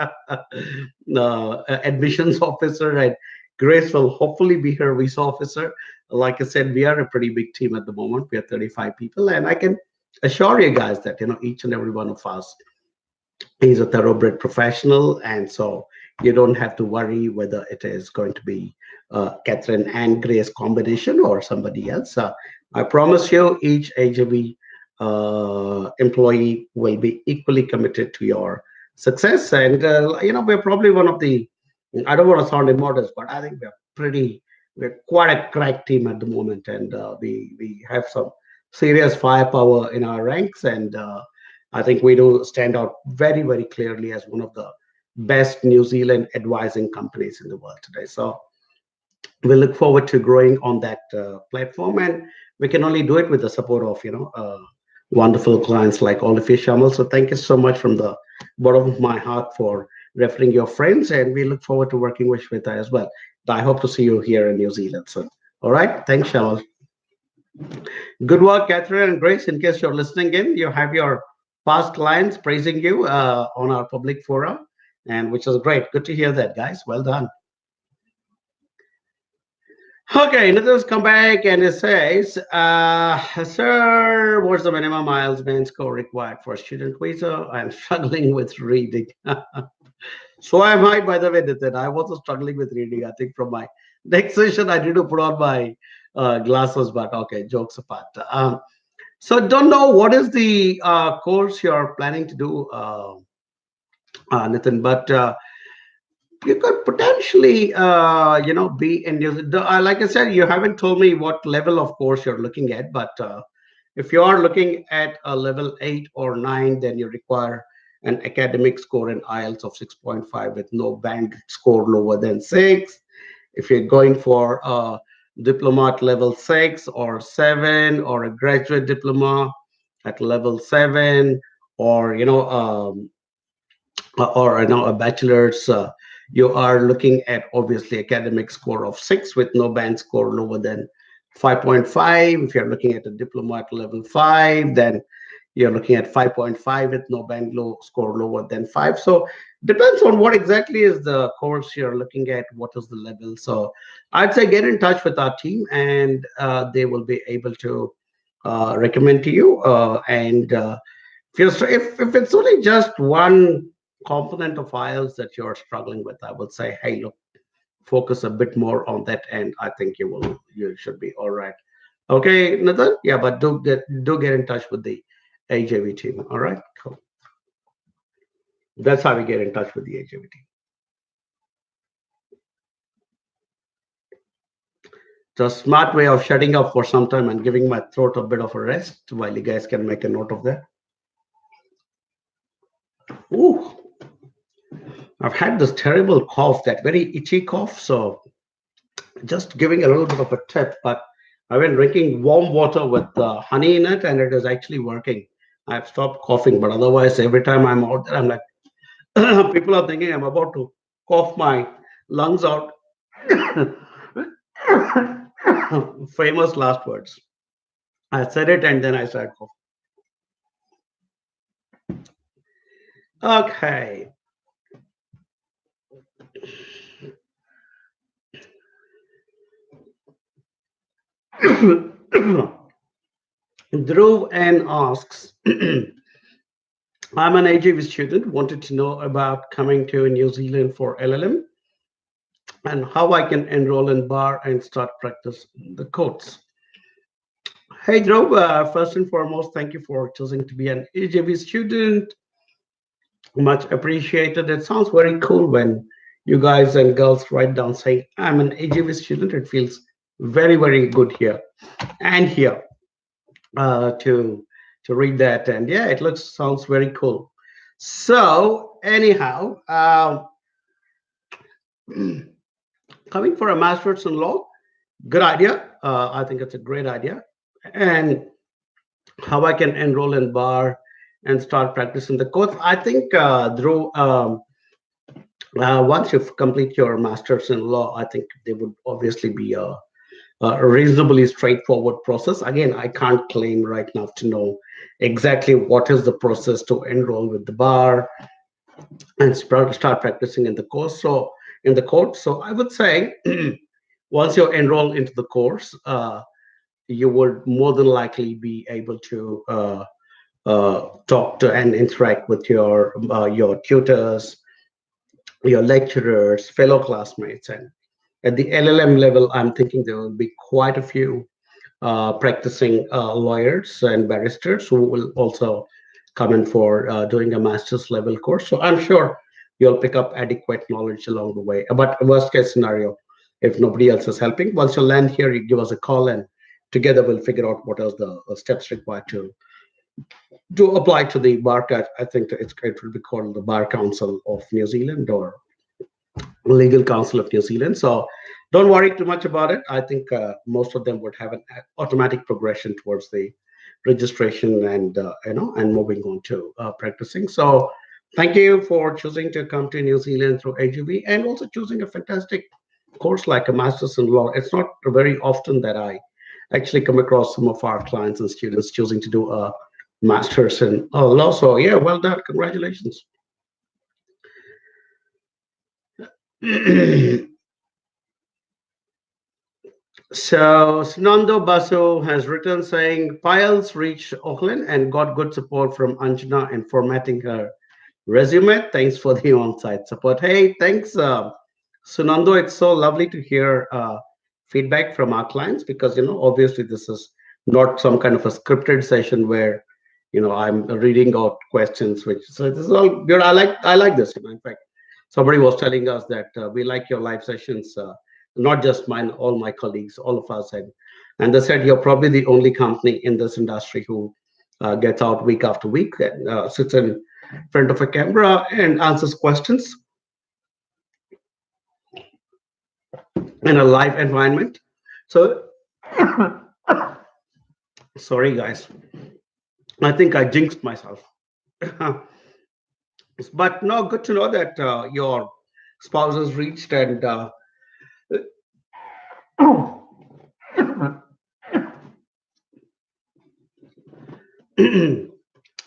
admissions officer, and Grace will hopefully be her visa officer. Like I said, we are a pretty big team at the moment. We are 35 people, and I can assure you guys that each and every one of us is a thoroughbred professional, and so you don't have to worry whether it is going to be Catherine and Grace combination or somebody else. I promise you, each AJV employee will be equally committed to your success, and we're probably one of the. I don't want to sound immodest, but I think we're quite a crack team at the moment, and we have some serious firepower in our ranks, and I think we do stand out very, very clearly as one of the best New Zealand advising companies in the world today. So we look forward to growing on that platform, and we can only do it with the support of wonderful clients like all of you, Shamal. So thank you so much from the bottom of my heart for referring your friends, and we look forward to working with Shweta as well. I hope to see you here in New Zealand soon. All right, thanks, Shamal. Good work, Catherine and Grace. In case you're listening in, you have your past clients praising you on our public forum, and which is great. Good to hear that, guys. Well done. Okay, Nathan's come back and it says, sir, what's the minimum miles band score required for a student visa? I'm struggling with reading. So am I, by the way, Nathan. I'm also struggling with reading. I think from my next session, I need to put on my glasses, but okay, jokes apart. So don't know what is the course you're planning to do, Nathan, but you could potentially, be in like I said, you haven't told me what level of course you're looking at, but if you are looking at a level 8 or 9, then you require an academic score in IELTS of 6.5 with no band score lower than 6. If you're going for a diploma at level 6 or 7, or a graduate diploma at level 7, or a bachelor's, you are looking at obviously academic score of 6 with no band score lower than 5.5. If you're looking at a diploma at level 5, then you're looking at 5.5 with no band score lower than 5. So depends on what exactly is the course you're looking at, what is the level. So I'd say get in touch with our team, and they will be able to recommend to you. And if it's only just one component of IELTS that you're struggling with, I would say, hey, look, focus a bit more on that, and I think you should be all right. Okay, Nathan? Yeah, but do get in touch with the AJV team. All right, cool. That's how we get in touch with the AJV team. It's a smart way of shutting up for some time and giving my throat a bit of a rest while you guys can make a note of that. Ooh, I've had this terrible cough, that very itchy cough. So just giving a little bit of a tip, but I've been drinking warm water with honey in it, and it is actually working. I've stopped coughing, but otherwise, every time I'm out there, I'm like, people are thinking I'm about to cough my lungs out. Famous last words. I said it, and then I started coughing. Okay. Dhruv N asks, I'm an AGV student, wanted to know about coming to New Zealand for LLM and how I can enroll in bar and start practice the codes. Hey Dhruv, first and foremost, thank you for choosing to be an AGV student. Much appreciated. It sounds very cool when you guys and girls write down saying, I'm an AGV student. It feels very, very good here and here to read that. And yeah, it looks sounds very cool. So anyhow, coming for a master's in law, good idea. I think it's a great idea. And how I can enroll in bar and start practicing the course. I think through once you complete your master's in law, I think there would obviously be a reasonably straightforward process. Again, I can't claim right now to know exactly what is the process to enroll with the bar and start practicing in the course. So in the court, so I would say once you enroll into the course, you would more than likely be able to talk to and interact with your tutors, your lecturers, fellow classmates, and at the LLM level, I'm thinking there will be quite a few practicing lawyers and barristers who will also come in for doing a master's level course. So I'm sure you'll pick up adequate knowledge along the way. But worst case scenario, if nobody else is helping, once you land here, you give us a call and together we'll figure out what are the steps required to apply to the bar. I think it will be called the Bar Council of New Zealand or Legal Council of New Zealand. So don't worry too much about it. I think most of them would have an automatic progression towards the registration and and moving on to practicing. So thank you for choosing to come to New Zealand through AGV and also choosing a fantastic course like a master's in law. It's not very often that I actually come across some of our clients and students choosing to do a master's in law. So yeah, well done. Congratulations. So Sunando Basu has written saying Piles reached Auckland and got good support from Anjana in formatting her resume. Thanks for the on-site support. Hey, thanks, Sunando. It's so lovely to hear feedback from our clients because obviously this is not some kind of a scripted session where I'm reading out questions. Which so this is all good. I like this. In fact, somebody was telling us that we like your live sessions. Not just mine, all my colleagues, all of us, and they said you're probably the only company in this industry who gets out week after week and sits in front of a camera and answers questions in a live environment. So, sorry guys, I think I jinxed myself. But no, good to know that your spouse has reached and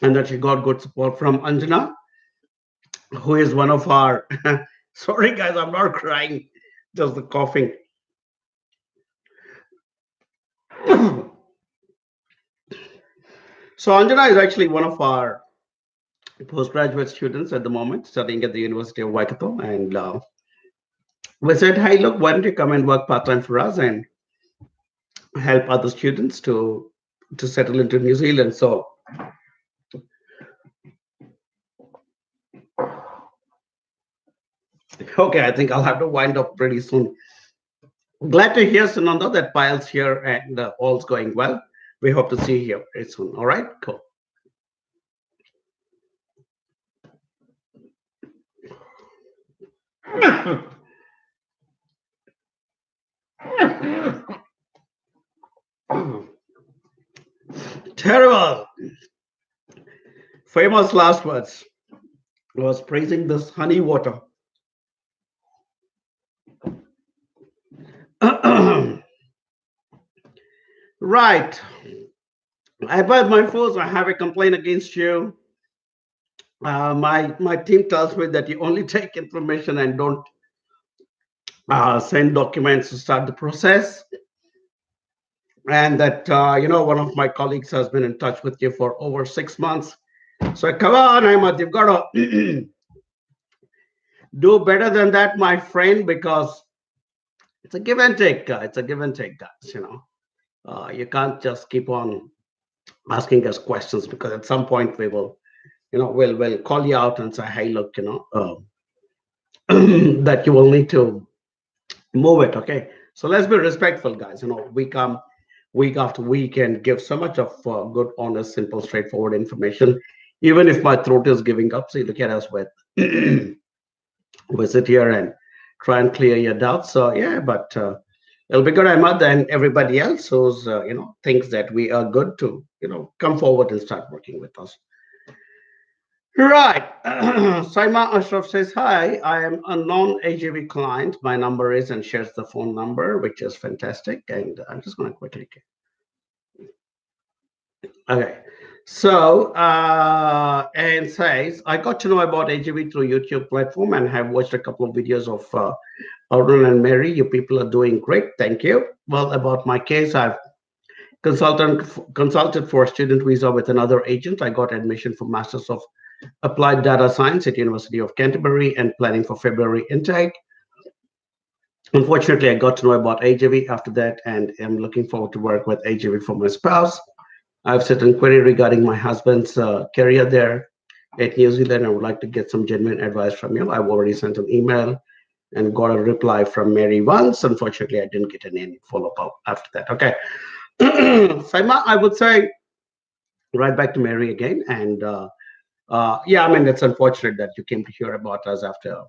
that you got good support from Anjana, who is one of our. Sorry, guys, I'm not crying, just the coughing. So Anjana is actually one of our postgraduate students at the moment, studying at the University of Waikato, and we said, "Hey, look, why don't you come and work part time for us and help other students to settle into New Zealand?" So okay, I think I'll have to wind up pretty soon. Glad to hear, Sunanda, that Pile's here and all's going well. We hope to see you here very soon. All right, cool. Terrible. Famous last words. I was praising this honey water. Right. I bad my foes. I have a complaint against you. My team tells me that you only take information and don't send documents to start the process, and that one of my colleagues has been in touch with you for over 6 months. So come on, Ahmad, you've got to do better than that, my friend, because it's a give and take. It's a give and take, guys. You can't just keep on asking us questions because at some point we will, we'll call you out and say, hey, look, that you will need to move it. Okay, so let's be respectful, guys. We come week after week and give so much of good, honest, simple, straightforward information. Even if my throat is giving up, see, look at us with we sit here and try and clear your doubts. So yeah, but it'll be good, Ahmad, and everybody else who's thinks that we are good to come forward and start working with us. Right. Saima Ashraf says, hi, I am a non-AGV client. My number is and shares the phone number, which is fantastic. And I'm just going to quickly. Okay. So, and says, I got to know about AGV through YouTube platform and have watched a couple of videos of Arun and Mary. You people are doing great. Thank you. Well, about my case, I've consulted for a student visa with another agent. I got admission for Masters of Applied Data Science at University of Canterbury and planning for February intake. Unfortunately, I got to know about AGV after that and am looking forward to work with AGV for my spouse. I have certain query regarding my husband's career there at New Zealand. I would like to get some genuine advice from you. I've already sent an email and got a reply from Mary once. Unfortunately, I didn't get any follow-up after that. Okay. Saima, I would say right back to Mary again. And yeah, I mean, it's unfortunate that you came to hear about us after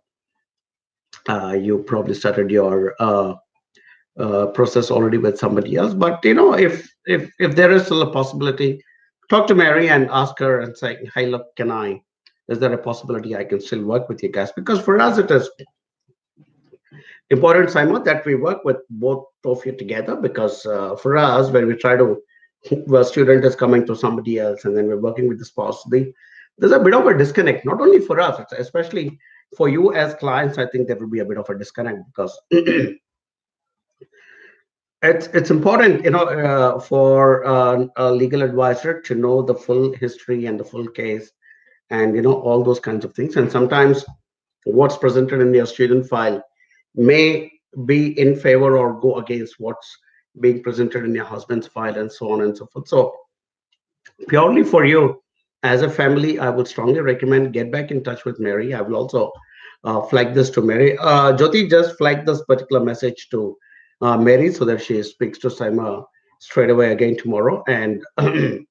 you probably started your process already with somebody else. But if there is still a possibility, talk to Mary and ask her and say, hey, look, is there a possibility I can still work with you guys? Because for us, it is important, Simon, that we work with both of you together. Because for us, when we try to, a student is coming to somebody else and then we're working with the spouse, there's a bit of a disconnect, not only for us, it's especially for you as clients. I think there will be a bit of a disconnect because it's important, for a legal advisor to know the full history and the full case and all those kinds of things. And sometimes what's presented in your student file may be in favor or go against what's being presented in your husband's file and so on and so forth. So purely for you as a family, I would strongly recommend get back in touch with Mary. I will also flag this to Mary. Jyoti, just flag this particular message to Mary so that she speaks to Saima straight away again tomorrow. And and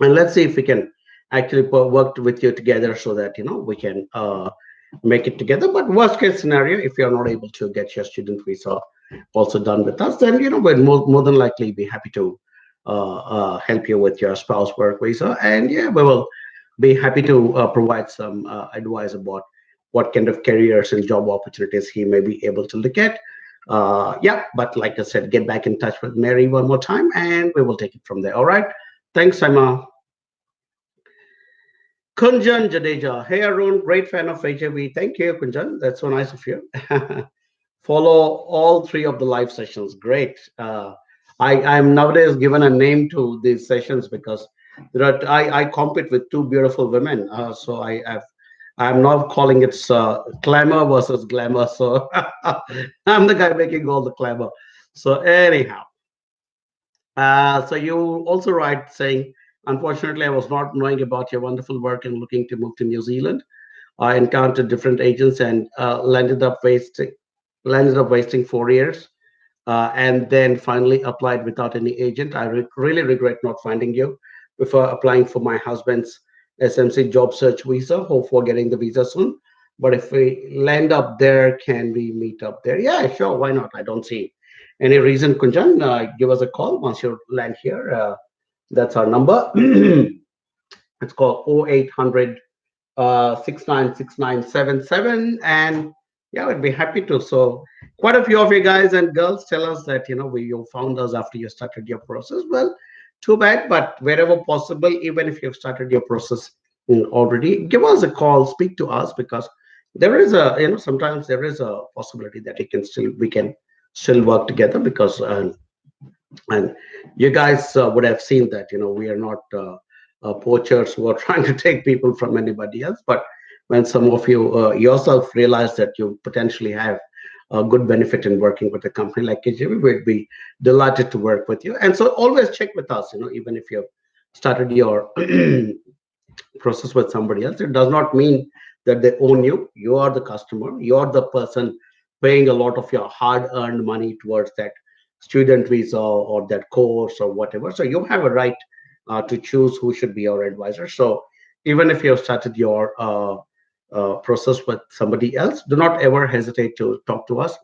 let's see if we can actually work with you together so that we can make it together. But worst case scenario, if you're not able to get your student visa also done with us, then we'll more than likely be happy to help you with your spouse work visa. And yeah, we will be happy to provide some advice about what kind of careers and job opportunities he may be able to look at. Yeah, but like I said, get back in touch with Mary one more time and we will take it from there. All right. Thanks, Emma. Kunjan Jadeja. Hey, Arun, great fan of HAV. Thank you, Kunjan. That's so nice of you. Follow all three of the live sessions. Great. I'm nowadays given a name to these sessions because I compete with two beautiful women. So I'm now calling it glamour versus glamour. So I'm the guy making all the glamour. So anyhow, so you also write saying, unfortunately, I was not knowing about your wonderful work and looking to move to New Zealand. I encountered different agents and landed up wasting 4 years and then finally applied without any agent. I really regret not finding you before applying for my husband's SMC job search visa. Hope for getting the visa soon. But if we land up there, can we meet up there? Yeah, sure. Why not? I don't see any reason. Kunjan, give us a call once you land here. That's our number. It's called 0800 696977. And yeah, I'd be happy to. So quite a few of you guys and girls tell us that you found us after you started your process. Well, too bad, but wherever possible, even if you've started your process already, give us a call, speak to us, because there is a sometimes there is a possibility that we can still work together, because and you guys would have seen that we are not poachers who are trying to take people from anybody else. But when some of you yourself realize that you potentially have a good benefit in working with a company like KJV, we'd be delighted to work with you. And so always check with us, even if you've started your process with somebody else, it does not mean that they own you. You are the customer. You are the person paying a lot of your hard-earned money towards that student visa or that course or whatever. So you have a right to choose who should be your advisor. So even if you have started your process with somebody else, do not ever hesitate to talk to us.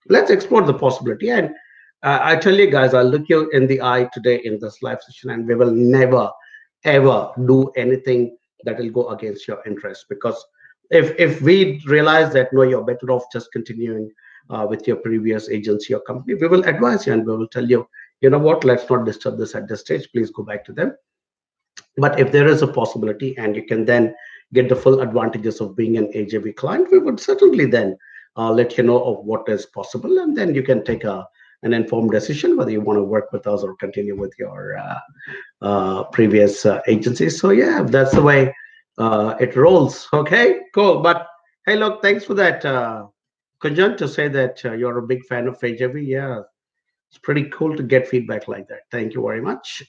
Let's explore the possibility. And I tell you guys, I'll look you in the eye today in this live session, and we will never ever do anything that will go against your interest. Because if we realize that no, you're better off just continuing with your previous agency or company, we will advise you and we will tell you, you know what, let's not disturb this at this stage, please go back to them. But if there is a possibility and you can then get the full advantages of being an AJV client, we would certainly then let you know of what is possible, and then you can take an informed decision whether you want to work with us or continue with your previous agencies. So yeah, that's the way it rolls. Okay, cool. But hey, look, thanks for that, Kunjan, to say that you're a big fan of AJV. Yeah, it's pretty cool to get feedback like that. Thank you very much.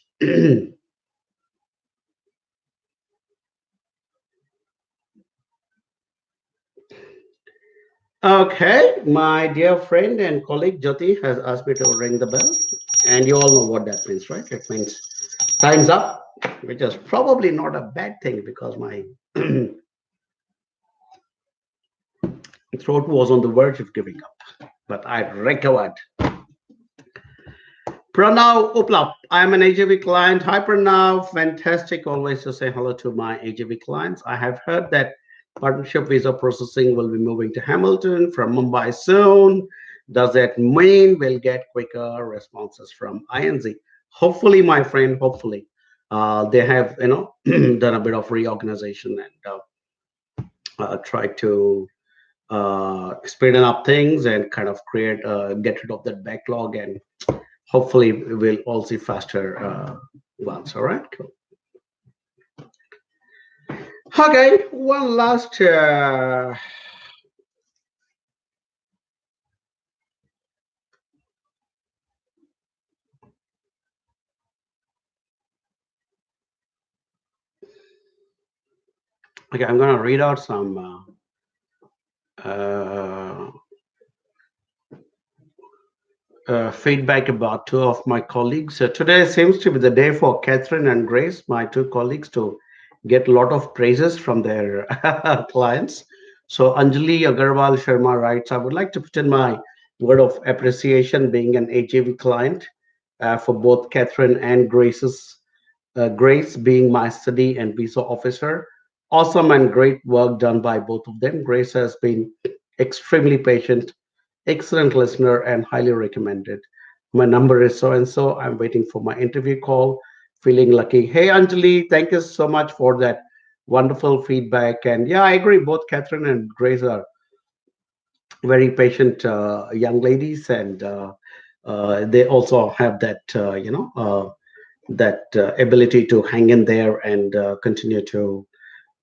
Okay, my dear friend and colleague Jyoti has asked me to ring the bell, and you all know what that means, right? It means time's up, which is probably not a bad thing because my throat was on the verge of giving up, but I recovered. Pranav Uplap, I'm an AJV client. Hi Pranav, fantastic always to say hello to my AJV clients. I have heard that partnership visa processing will be moving to Hamilton from Mumbai soon. Does that mean we'll get quicker responses from INZ? Hopefully, my friend, hopefully. They have, done a bit of reorganization and try to speeding up things and kind of get rid of that backlog, and hopefully we'll all see faster ones. All right, cool. Okay, one last okay, I'm gonna read out some feedback about two of my colleagues. Today seems to be the day for Catherine and Grace, my two colleagues, to get a lot of praises from their clients. So Anjali Agarwal Sharma writes, I would like to put in my word of appreciation being an AJV client for both Catherine and Grace being my study and visa officer. Awesome and great work done by both of them. Grace has been extremely patient, excellent listener, and highly recommended. My number is so and so. I'm waiting for my interview call. Feeling lucky. Hey, Anjali, thank you so much for that wonderful feedback. And yeah, I agree. Both Catherine and Grace are very patient young ladies, and they also have that, ability to hang in there and continue to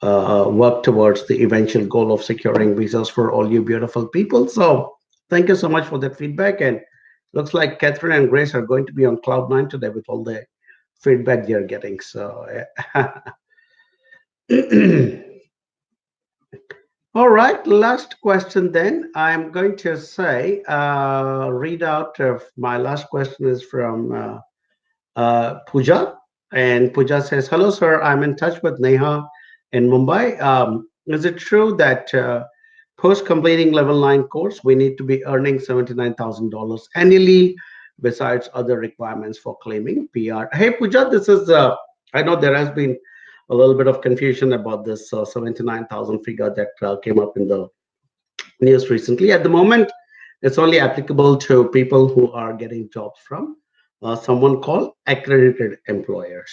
work towards the eventual goal of securing visas for all you beautiful people. So thank you so much for that feedback. And looks like Catherine and Grace are going to be on cloud nine today with all the feedback they're getting. So All right, last question then. I'm going to say, read out of my last question is from Pooja. And Pooja says, "Hello, sir. I'm in touch with Neha in Mumbai. Is it true that post completing level 9 course, we need to be earning $79,000 annually besides other requirements for claiming PR?" Hey, Pooja, this is, I know there has been a little bit of confusion about this 79,000 figure that came up in the news recently. At the moment, it's only applicable to people who are getting jobs from someone called accredited employers.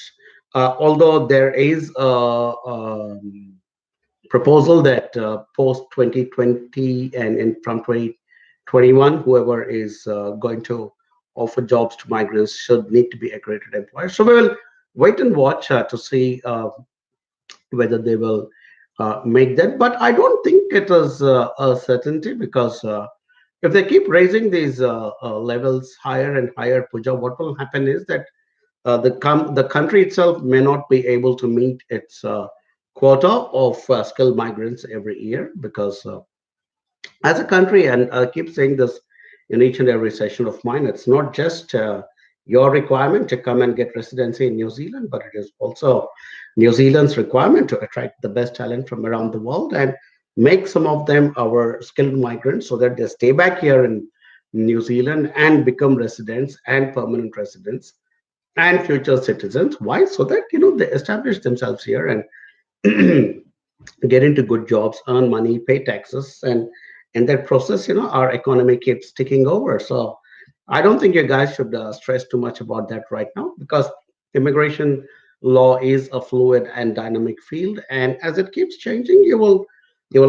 Although there is a, proposal that post 2020 and from 2021, whoever is going to offer jobs to migrants should need to be accredited employers. So we will wait and watch to see whether they will make that. But I don't think it is a certainty because if they keep raising these levels higher and higher, Puja, what will happen is that the country itself may not be able to meet its quota of skilled migrants every year because as a country, and I keep saying this in each and every session of mine, it's not just your requirement to come and get residency in New Zealand, but it is also New Zealand's requirement to attract the best talent from around the world and make some of them our skilled migrants so that they stay back here in New Zealand and become residents and permanent residents and future citizens. Why? So that they establish themselves here and get into good jobs, earn money, pay taxes, and in that process, our economy keeps ticking over. So I don't think you guys should stress too much about that right now because immigration law is a fluid and dynamic field, and as it keeps changing, you will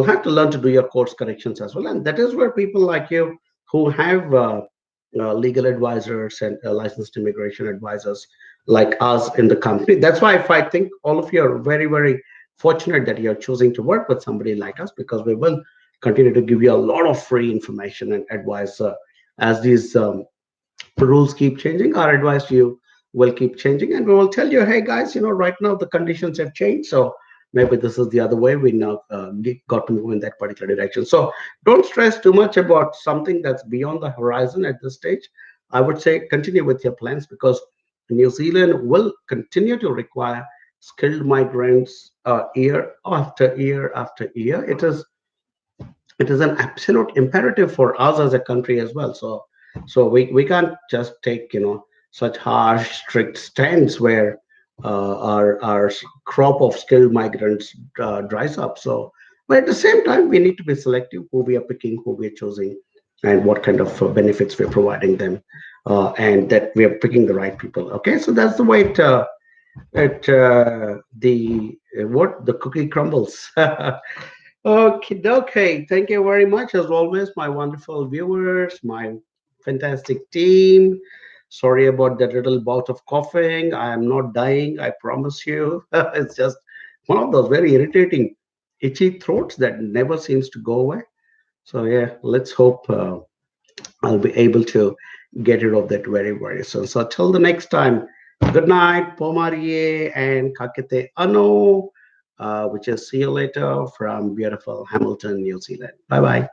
have to learn to do your course corrections as well, and that is where people like you who have legal advisors and licensed immigration advisors like us in the company. That's why if I think all of you are very, very fortunate that you're choosing to work with somebody like us because we will continue to give you a lot of free information and advice as these rules keep changing. Our advice to you will keep changing, and we will tell you, hey guys, right now the conditions have changed, so maybe this is the other way. We now got to move in that particular direction. So don't stress too much about something that's beyond the horizon at this stage. I would say continue with your plans because New Zealand will continue to require skilled migrants year after year after year. It is an absolute imperative for us as a country as well. So we can't just take such harsh strict stands where our crop of skilled migrants dries up. So but at the same time we need to be selective who we are picking, who we are choosing, and what kind of benefits we're providing them, and that we are picking the right people. Okay, so that's the way the cookie crumbles. Okay, okay. Thank you very much, as always, my wonderful viewers, my fantastic team. Sorry about that little bout of coughing. I am not dying, I promise you. It's just one of those very irritating, itchy throats that never seems to go away. So, yeah, let's hope I'll be able to get rid of that very, very soon. So, till the next time, good night, Pomarie and Kakete Ano, which is see you later from beautiful Hamilton, New Zealand. Bye bye.